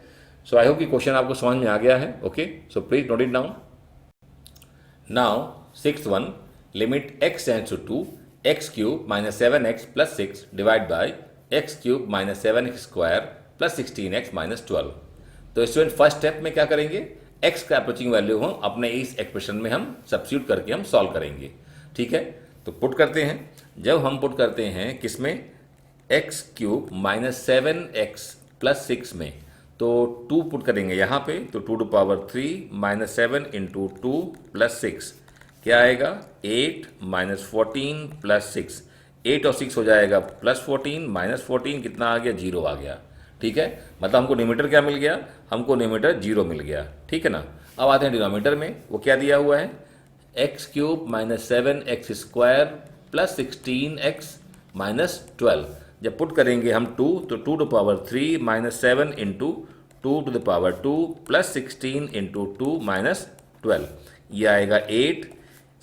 सो आई होप कि क्वेश्चन आपको समझ में आ गया है। Okay, so please note it down. Now 6th one, limit x tends to 2 x³ - 7x + 6 divide by x³ - 7x² + 16x - 12। तो स्टूडेंट फर्स्ट स्टेप में क्या करेंगे, x का अप्रोचिंग वैल्यू हम अपने इस एक्सप्रेशन में हम सब्स्टिट्यूट करके हम सॉल्व करेंगे। ठीक है, तो पुट करते हैं। जब हम पुट करते हैं किसमें, x cube minus 7x plus 6 में, तो 2 पुट करेंगे यहाँ पे, तो 2 to power 3 minus 7 into 2 plus 6 क्या आएगा, 8 माइनस 14 प्लस 6, 8 और 6 हो जाएगा प्लस 14 माइनस 14 कितना आ गया, 0 आ गया। ठीक है, मतलब हमको न्यूमरेटर क्या मिल गया, हमको न्यूमरेटर 0 मिल गया। ठीक है ना। अब आते हैं डिनोमिनेटर में, वो क्या दिया हुआ है, x cube minus 7x square plus 16x minus 12। जब पुट करेंगे हम 2, तो 2 to power 3 minus 7 into 2 to the power 2 plus 16 into 2 minus 12, ये आएगा 8,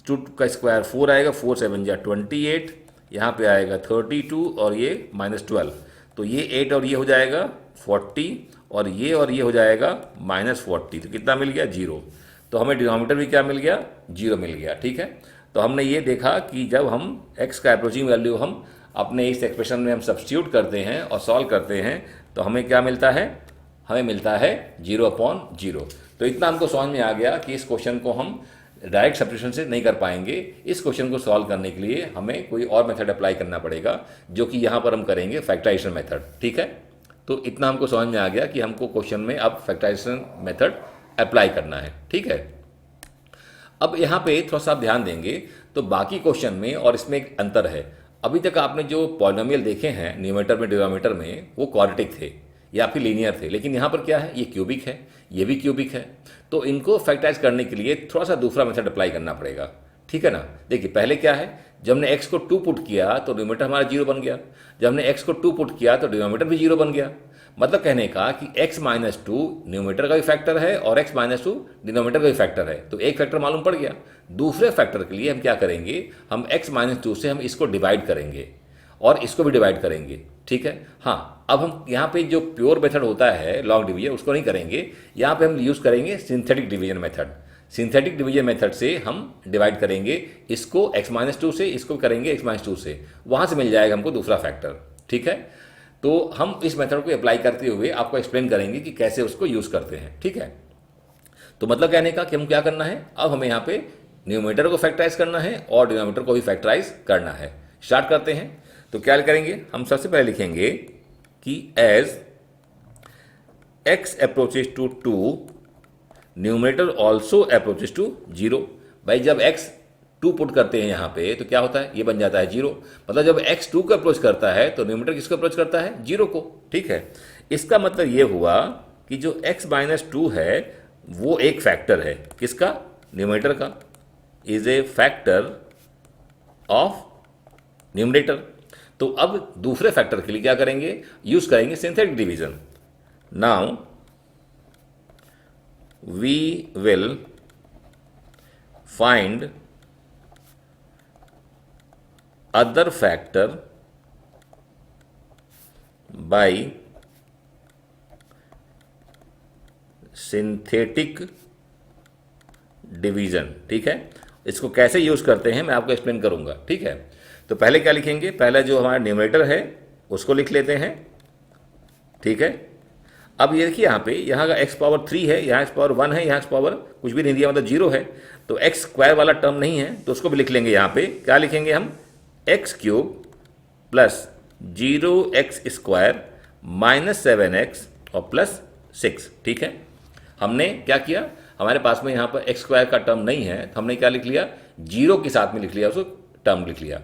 2 का स्क्वायर 4 आएगा, 4 7 जा 28, यहाँ पे आएगा 32 और ये माइनस 12, तो ये 8 और ये हो जाएगा 40 और ये हो जाएगा माइनस 40, तो कितना मिल गया, 0। तो हमें डिनोमिनेटर भी क्या मिल गया, 0 मिल गया। ठीक है, तो हमने ये देखा कि जब हम x का अप्रोचिंग वैल्यू हम अपने इस एक्सप्रेशन में हम सब्स्टिट्यूट करते हैं और सॉल्व करते हैं तो हमें क्या मिलता है, हमें मिलता है 0/0। तो इतना हमको समझ में आ गया कि इस क्वेश्चन को हम डायरेक्ट सब्स्टिट्यूशन से नहीं कर पाएंगे। इस क्वेश्चन को सॉल्व करने के लिए हमें कोई और मेथड अप्लाई करना पड़ेगा, जो कि यहाँ पर हम करेंगे फैक्टराइजेशन मेथड। ठीक है, तो इतना हमको समझ में आ गया कि हमको क्वेश्चन में अब फैक्टराइजेशन मेथड अप्लाई करना है। ठीक है, अब यहाँ पे थोड़ा सा आप ध्यान देंगे तो बाकी क्वेश्चन में और इसमें एक अंतर है। अभी तक आपने जो पॉलिनोमियल देखे हैं न्यूमरेटर में डिनोमिनेटर में, वो क्वाड्रेटिक थे या फिर लीनियर थे, लेकिन यहाँ पर क्या है, ये क्यूबिक है, ये भी क्यूबिक है। तो इनको फैक्टराइज करने के लिए थोड़ा सा दूसरा मेथड अप्लाई करना पड़ेगा। ठीक है ना। देखिए पहले क्या है, जब हमने x को 2 पुट किया तो डिनोमिनेटर हमारा 0 बन गया, जब हमने x को 2 पुट किया तो डिनोमिनेटर भी 0 बन गया। मतलब कहने का कि x माइनस 2 न्यूमरेटर का भी फैक्टर है और x माइनस 2 डिनोमिनेटर का भी फैक्टर है, तो एक फैक्टर मालूम पड़ गया। दूसरे फैक्टर के लिए हम क्या करेंगे, हम x माइनस 2 से हम इसको डिवाइड करेंगे और इसको भी डिवाइड करेंगे। ठीक है, हाँ अब हम यहाँ पे जो प्योर मेथड होता है लॉन्ग डिवीजन उसको नहीं करेंगे, यहाँ पे हम यूज़ करेंगे synthetic division method. Synthetic division method से हम डिवाइड करेंगे इसको x माइनस 2 से, इसको करेंगे x माइनस 2 से, वहाँ से मिल जाएगा हमको दूसरा फैक्टर। ठीक है, तो हम इस मेथड को अप्लाई करते हुए आपको एक्सप्लेन करेंगे कि कैसे उसको यूज़ करते हैं। ठीक है, तो मतलब कहने का कि हम क्या करना है, अब हमें यहाँ पे न्यूमरेटर को फैक्टराइज करना है और डिनोमिनेटर को भी फैक्टराइज करना है। स्टार्ट करते हैं, तो क्या करेंगे, हम सबसे पहले लिखेंगे कि as x approaches to 2 numerator also approaches to 0। भाई जब x 2 पुट करते हैं यहाँ पे तो क्या होता है, ये बन जाता है 0। मतलब जब x 2 को अप्रोच करता है तो न्यूमरेटर किसको अप्रोच करता है, 0 को। ठीक है, इसका मतलब ये हुआ कि जो x माइनस 2 है वो एक फैक्टर है, किसका, न्यूमरेटर का, is a factor of numerator. तो अब दूसरे फैक्टर के लिए क्या करेंगे, यूज करेंगे synthetic division. Now we will find other factor by synthetic division। ठीक है, इसको कैसे यूज करते हैं मैं आपको एक्सप्लेन करूंगा। ठीक है, तो पहले क्या लिखेंगे, पहले जो हमारा न्यूमरेटर है उसको लिख लेते हैं। ठीक है, अब ये देखिए यहाँ पे, यहाँ का x पावर 3 है, यहाँ x पावर 1 है, यहाँ x पावर कुछ भी नहीं दिया मतलब 0 है, तो x स्क्वायर वाला टर्म नहीं है तो उसको भी लिख लेंगे। यहाँ पे क्या लिखेंगे हम, x cube plus 0x square minus 7x और प्लस 6। ठीक है, हमने क्या किया, हमारे पास में यहाँ पर x स्क्वायर का टर्म नहीं है तो हमने क्या लिख लिया, 0 के साथ में लिख लिया, उसको टर्म लिख लिया।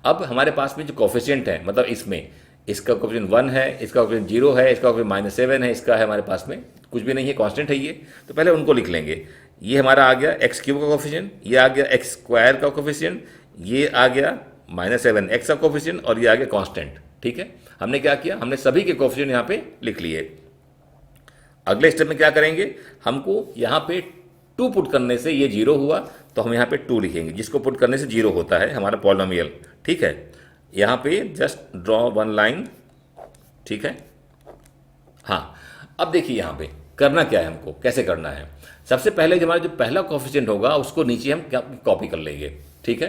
अब हमारे पास में जो कोफिशिएंट है, मतलब इसमें इसका कोफिशिएंट 1 है, इसका कोफिशिएंट 0 है, इसका कोफिशिएंट माइनस 7 है, इसका है हमारे पास में कुछ भी नहीं है, कांस्टेंट है ये, तो पहले उनको लिख लेंगे। ये हमारा आ गया एक्स क्यूब का कोफिशिएंट, ये आ गया एक्स स्क्वायर का कोफिशिएंट, ये आ गया माइनस 7x का कोफिशिएंट और ये आ गया कांस्टेंट। ठीक है, हमने क्या किया, हमने सभी के कोफिशिएंट यहाँ पे लिख लिए। अगले स्टेप में क्या करेंगे, हमको यहाँ पे 2 पुट करने से ये 0 हुआ तो हम यहाँ पे 2 लिखेंगे, जिसको पुट करने से 0 होता है हमारा पॉलिनोमियल। ठीक है, यहाँ पे जस्ट ड्रॉ 1 लाइन। ठीक है, हाँ अब देखिए यहाँ पे करना क्या है, हमको कैसे करना है। सबसे पहले हमारा जो पहला कोफिशिएंट होगा उसको नीचे हम कॉपी कर लेंगे। ठीक है,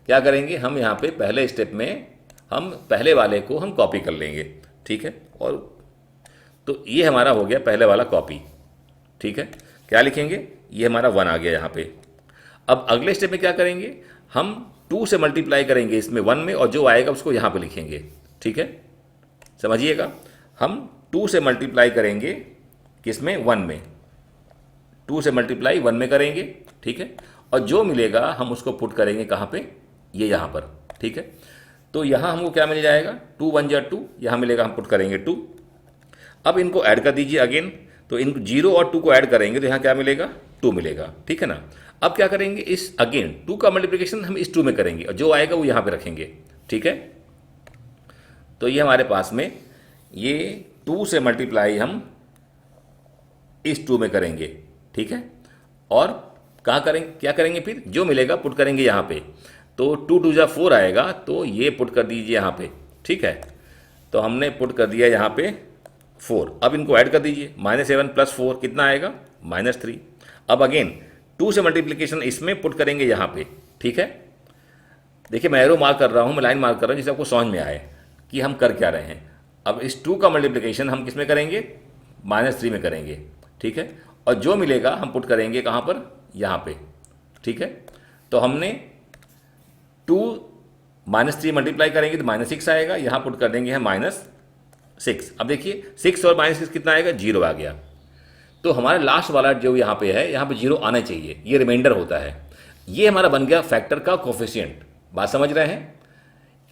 क्या करेंगे, हम यहाँ पे पहले स्टेप में हम पहले वाले को हम कॉपी कर लेंगे। ठीक है, और तो ये हमारा हो गया पहले वाला कॉपी। ठीक है, क्या लिखेंगे, ये हमारा 1 आ गया यहाँ पे। अब अगले स्टेप में क्या करेंगे, हम 2 से मल्टीप्लाई करेंगे इसमें 1 में, और जो आएगा उसको यहाँ पे लिखेंगे। ठीक है, समझिएगा, हम 2 से मल्टीप्लाई करेंगे किसमें, 1 में, 2 से मल्टीप्लाई 1 में करेंगे। ठीक है, और जो मिलेगा हम उसको पुट करेंगे कहाँ पे, ये यहाँ पर। ठीक है, तो यहाँ हमको क्या मिल जाएगा, 2 1 जा 2, यहाँ मिलेगा, हम पुट करेंगे 2। अब इनको ऐड कर दीजिए अगेन, तो इन 0 और 2 को ऐड करेंगे तो यहाँ क्या मिलेगा, 2 मिलेगा। ठीक है ना। अब क्या करेंगे, इस अगेन 2 का मल्टीप्लिकेशन हम इस 2 में करेंगे और जो आएगा वो यहाँ पे रखेंगे। ठीक है, तो ये हमारे पास में ये 2 से मल्टीप्लाई हम इस 2 में करेंगे। ठीक है, और कहाँ करेंगे, क्या करेंगे, फिर जो मिलेगा पुट करेंगे यहाँ पे। तो 2 2 जा 4 आएगा, तो ये पुट कर दीजिए यहाँ पे। ठीक है, तो हमने पुट कर दिया यहाँ पे 4। अब इनको ऐड कर दीजिए, -7 + 4 कितना आएगा, -3। अब अगेन 2 से मल्टीप्लिकेशन इसमें पुट करेंगे यहाँ पे। ठीक है, देखिए मैं एरो मार्क कर रहा हूँ, मैं लाइन मार्क कर रहा हूँ जिससे आपको समझ में आए कि हम कर क्या रहे हैं। अब इस 2 का मल्टीप्लिकेशन हम किस में करेंगे, -3 में करेंगे। ठीक है, और जो मिलेगा हम पुट करेंगे कहाँ पर, यहाँ पे। ठीक है, तो हमने 2 -3 मल्टीप्लाई करेंगे तो -6 आएगा, यहाँ पुट कर देंगे हम -6। अब देखिए 6 और -6 कितना आएगा, 0 आ गया। तो हमारा लास्ट वाला जो यहाँ पे है, यहाँ पे 0 आना चाहिए, ये रिमाइंडर होता है। ये हमारा बन गया फैक्टर का कोफिशिएंट। बात समझ रहे हैं,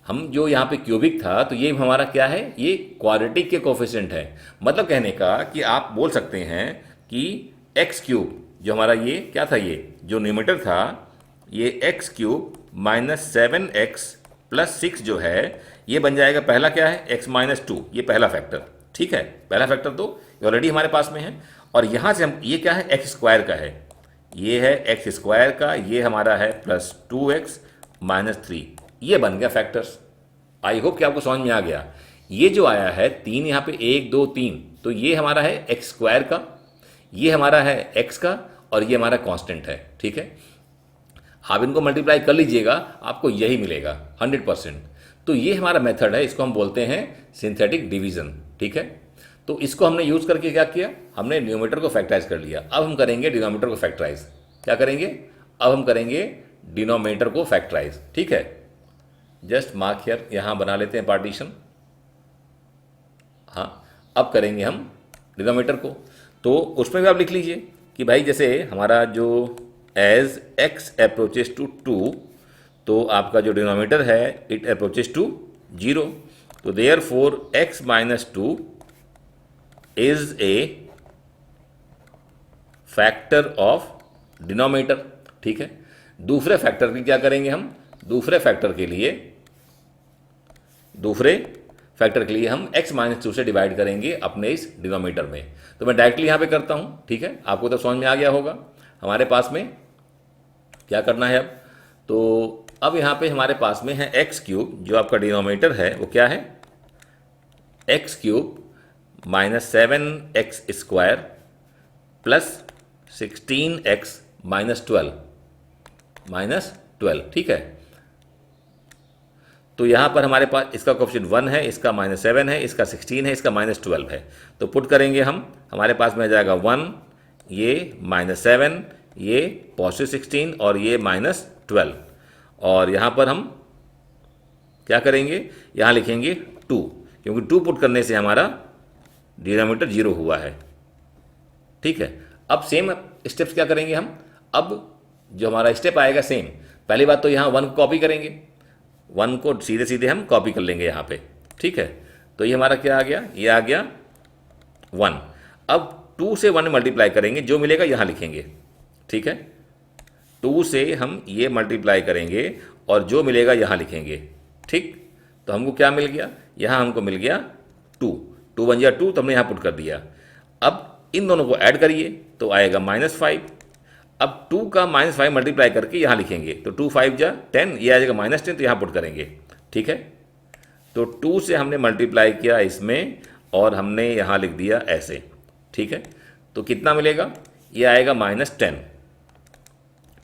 हम जो यहाँ पे क्यूबिक था तो ये हमारा क्या है, ये क्वाड्रेटिक के कोफिशिएंट है। मतलब कहने का कि आप बोल सकते हैं कि x³ जो हमारा ये क्या था, ये जो न्यूमरेटर था, ये x³ -7x + 6 जो है ये बन जाएगा, पहला क्या है, x - 2, ये पहला फैक्टर। ठीक है, पहला फैक्टर तो ऑलरेडी हमारे पास में है। और यहाँ से हम, ये क्या है, x² का है, ये है x² का, ये हमारा है +2x - 3, ये बन गया फैक्टर्स। आई होप कि आपको समझ में आ गया। ये जो आया है 3 यहाँ पे 1 2 3, तो ये हमारा है x² का, ये हमारा है x का, और ये हमारा कांस्टेंट है। ठीक है, आप इनको मल्टीप्लाई कर लीजिएगा, आपको यही मिलेगा 100%। तो ये हमारा मेथड है, इसको हम बोलते हैं सिंथेटिक डिवीजन। ठीक है, तो इसको हमने यूज़ करके क्या किया, हमने न्यूमरेटर को फैक्टराइज कर लिया। अब हम करेंगे डिनोमिनेटर को फैक्टराइज। क्या करेंगे, अब हम करेंगे डिनोमिनेटर को फैक्टराइज। ठीक है, जस्ट मार्क हियर, यहाँ बना लेते हैं पार्टीशन। हाँ, अब करेंगे हम डिनोमिनेटर को, तो उसमें भी आप लिख लीजिए कि भाई जैसे हमारा जो एज x अप्रोचेस टू 2, तो आपका जो डिनोमिनेटर है इट अप्रोचेस टू 0, तो therefore x - 2 is a factor of denominator. ठीक है, दूसरे फैक्टर की क्या करेंगे हम, दूसरे फैक्टर के लिए हम x - 2 से डिवाइड करेंगे अपने इस डिनोमिनेटर में। तो मैं डायरेक्टली यहाँ पे करता हूँ। ठीक है, आपको तो समझ में आ गया होगा हमारे पास में क्या करना है अब। तो अब यहाँ पे हमारे पास में है x³ जो आपका डिनोमिनेटर है वो क्या है, x³ -7x² + 16x - 12। ठीक है, तो यहाँ पर हमारे पास इसका कोएफिशिएंट 1 है, इसका -7 है, इसका 16 है, इसका -12 है। तो पुट करेंगे हम, हमारे पास में आ जाएगा 1, ये -7, ये +16 और ये -12। और यहाँ पर हम क्या करेंगे, यहाँ लिखेंगे 2, क्योंकि 2 पुट करने से हमारा डिनोमिनेटर 0 हुआ है। ठीक है, अब सेम स्टेप्स क्या करेंगे हम, अब जो हमारा स्टेप आएगा सेम। पहली बात तो यहाँ 1 को कॉपी करेंगे, 1 को सीधे सीधे हम कॉपी कर लेंगे यहाँ पे। ठीक है, तो ये हमारा क्या आ गया, ये आ गया 1। अब 2 से 1 मल्टीप्लाई करेंगे, जो मिलेगा यहाँ लिखेंगे। ठीक है, 2 से हम ये मल्टीप्लाई करेंगे और जो मिलेगा यहाँ लिखेंगे। ठीक, तो हमको क्या मिल गया, यहाँ हमको मिल गया 2, 2 1 जा 2, तो हमने यहाँ पुट कर दिया। अब इन दोनों को ऐड करिए तो आएगा -5। अब 2 का -5 मल्टीप्लाई करके यहाँ लिखेंगे, तो 2 5 जा 10, ये आ जाएगा -10, तो यहाँ पुट करेंगे। ठीक है, तो 2 से हमने मल्टीप्लाई किया इसमें और हमने यहाँ लिख दिया ऐसे। ठीक है, तो कितना मिलेगा, ये आएगा -10।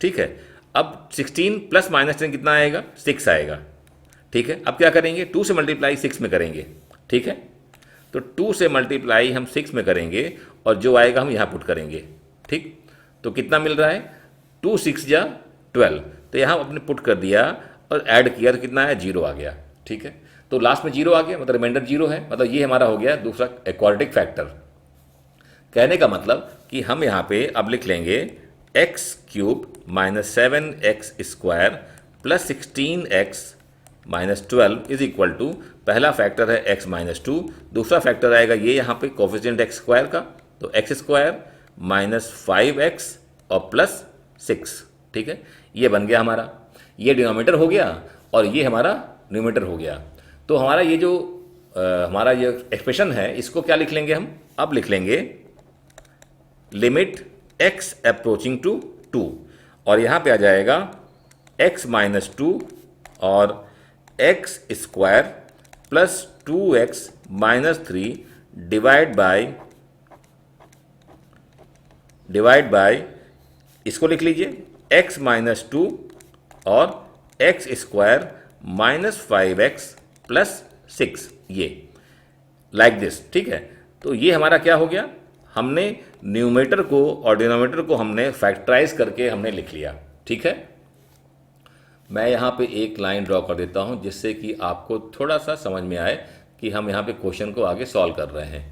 ठीक है, अब 16 + -10 कितना आएगा, 6 आएगा। ठीक है, अब क्या करेंगे, 2 से मल्टीप्लाई 6 में करेंगे। ठीक है, तो 2 से मल्टीप्लाई हम 6 में करेंगे और जो आएगा हम यहाँ पुट करेंगे। ठीक, तो कितना मिल रहा है, 2 6 जा 12, तो यहाँ आपने पुट कर दिया और ऐड किया तो कितना है, 0 आ गया। ठीक है, तो लास्ट में 0 आ गया, मतलब रिमाइंडर 0 है, मतलब ये हमारा हो गया दूसरा क्वाड्रेटिक फैक्टर। कहने का मतलब कि हम यहाँ पे अब लिख लेंगे x cube minus 7x square plus 16x minus 12 is equal to, पहला फैक्टर है x माइनस 2, दूसरा फैक्टर आएगा ये यहाँ पे कोफिशिएंट x स्क्वायर का, तो x स्क्वायर माइनस 5x और प्लस 6। ठीक है, ये बन गया हमारा, ये डिनोमिनेटर हो गया और ये हमारा न्यूमरेटर हो गया। तो हमारा ये जो हमारा ये एक्सप्रेशन है इसको क्या लिख लेंगे हम, अब लिख लेंगे लिमिट x अप्रोचिंग टू 2, और यहाँ पे आ जाएगा x माइनस 2 और x square plus 2x minus 3 divide by इसको लिख लीजिए x माइनस 2 और x square minus 5x plus 6, ये लाइक दिस। ठीक है, तो ये हमारा क्या हो गया, हमने न्यूमरेटर को और डिनोमिनेटर को हमने फैक्टराइज करके हमने लिख लिया। ठीक है, मैं यहाँ पे एक लाइन ड्रॉ कर देता हूँ जिससे कि आपको थोड़ा सा समझ में आए कि हम यहाँ पे क्वेश्चन को आगे सॉल्व कर रहे हैं।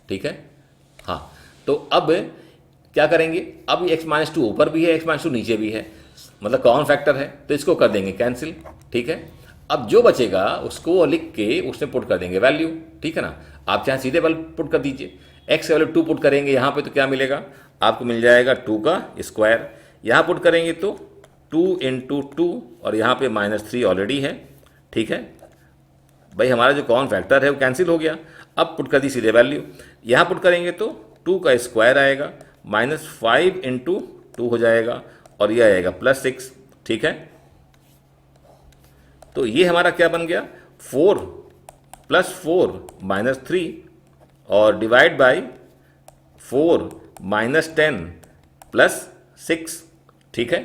ठीक है, हाँ, तो अब क्या करेंगे, अब x माइनस 2 ऊपर भी है, x माइनस 2 नीचे भी है, मतलब कॉमन फैक्टर है, तो इसको कर देंगे कैंसिल। ठीक है, अब जो बचेगा उसको लिख के उसमें पुट कर देंगे वैल्यू। ठीक है ना, आप चाहे सीधे वैल्यू पुट कर दीजिए, x की वैल्यू 2 पुट करेंगे यहाँ पे तो क्या मिलेगा, आपको मिल जाएगा 2 का स्क्वायर, यहाँ पुट करेंगे तो 2 इंटू 2 और यहाँ पे माइनस 3 ऑलरेडी है। ठीक है भाई, हमारा जो कॉमन फैक्टर है वो कैंसिल हो गया। अब पुट कर दी सीधे वैल्यू, यहाँ पुट करेंगे तो 2 का स्क्वायर आएगा, माइनस 5 इंटू 2 हो जाएगा और ये आएगा प्लस 6। ठीक है, तो ये हमारा क्या बन गया, 4 प्लस 4 माइनस 3 और डिवाइड बाय 4 माइनस 10 प्लस 6। ठीक है,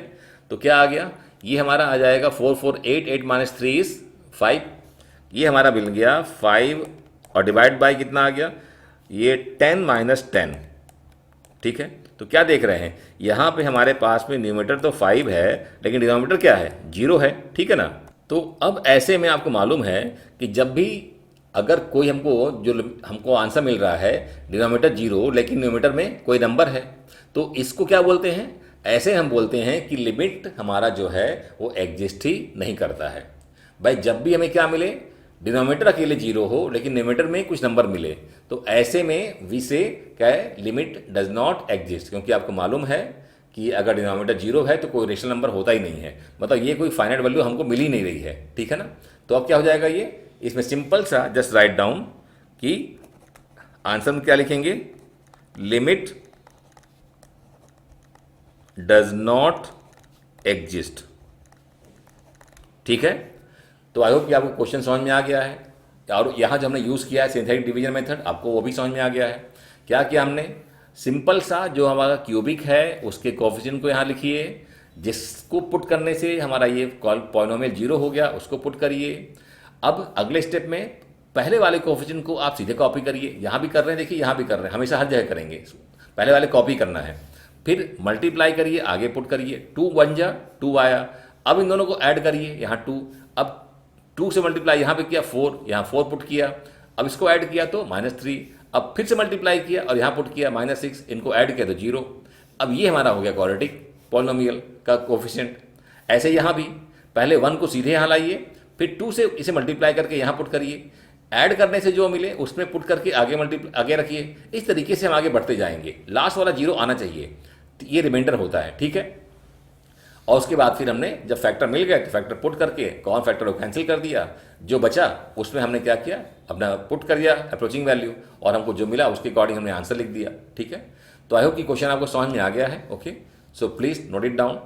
तो क्या आ गया, ये हमारा आ जाएगा 4 4 8 8 माइनस 3 इज 5, ये हमारा मिल गया 5 और डिवाइड बाय कितना आ गया, ये 10 माइनस 10। ठीक है, तो क्या देख रहे हैं, यहाँ पे हमारे पास में न्यूमरेटर तो 5 है लेकिन डिनोमिनेटर क्या है, 0 है। ठीक है ना, तो अब ऐसे में आपको मालूम है कि जब भी अगर कोई हमको आंसर मिल रहा है डिनोमिनेटर 0 लेकिन न्यूमरेटर में कोई नंबर है, तो इसको क्या बोलते हैं, ऐसे हम बोलते हैं कि लिमिट हमारा जो है वो एग्जिस्ट ही नहीं करता है। भाई जब भी हमें क्या मिले, डिनोमिनेटर अकेले 0 हो लेकिन न्यूमरेटर में कुछ नंबर मिले, तो ऐसे में वी से क्या है, लिमिट डज नॉट एग्जिस्ट, क्योंकि आपको मालूम है कि अगर डिनोमिनेटर 0 है तो कोई रेशनल नंबर होता ही नहीं है, मतलब ये कोई फाइनाइट वैल्यू हमको मिल ही नहीं रही है। ठीक है ना, तो अब क्या हो जाएगा, ये इसमें सिंपल सा जस्ट राइट डाउन कि आंसर में क्या लिखेंगे, लिमिट डज नॉट एग्जिस्ट। ठीक है, तो आई होप कि आपको क्वेश्चन समझ में आ गया है, और यहाँ जो हमने यूज़ किया है सिंथेटिक डिवीजन मेथड, आपको वो भी समझ में आ गया है। क्या किया हमने, सिंपल सा जो हमारा क्यूबिक है उसके कोफिशिएंट को यहाँ लिखिए, जिसको पुट करने से हमारा ये पॉलिनोमियल 0 हो गया, उसको पुट करिए। अब अगले स्टेप में पहले वाले कोफिशिएंट को आप सीधे कॉपी करिए, यहाँ भी कर रहे हैं, देखिए यहाँ भी कर रहे हैं, हमेशा हर जगह करेंगे, पहले वाले कॉपी करना है, फिर मल्टीप्लाई करिए, आगे पुट करिए, 2 1 जा 2 आया, अब इन दोनों को ऐड करिए, यहाँ 2, अब 2 से मल्टीप्लाई यहाँ पे किया 4, यहाँ 4 पुट किया, अब इसको ऐड किया तो -3, अब फिर से मल्टीप्लाई किया और यहाँ पुट किया -6, इनको ऐड किया तो 0। अब ये हमारा हो गया क्वाड्रेटिक पॉलिनोमियल का कोफिशिएंट। ऐसे यहाँ भी पहले 1 को सीधे यहाँ लाइए, फिर 2 से इसे मल्टीप्लाई करके यहाँ पुट करिए, ऐड करने से जो मिले उसमें पुट करके आगे रखिए। इस तरीके से हम आगे बढ़ते जाएंगे, लास्ट वाला 0 आना चाहिए, ये रिमाइंडर होता है। ठीक है, और उसके बाद फिर हमने जब फैक्टर मिल गया तो फैक्टर पुट करके कॉमन फैक्टर को कैंसिल कर दिया, जो बचा उसमें हमने क्या किया, अपना पुट कर दिया अप्रोचिंग वैल्यू, और हमको जो मिला उसके अकॉर्डिंग हमने आंसर लिख दिया। ठीक है, तो आई होप कि क्वेश्चन आपको समझ में आ गया है। Okay, so please note it down.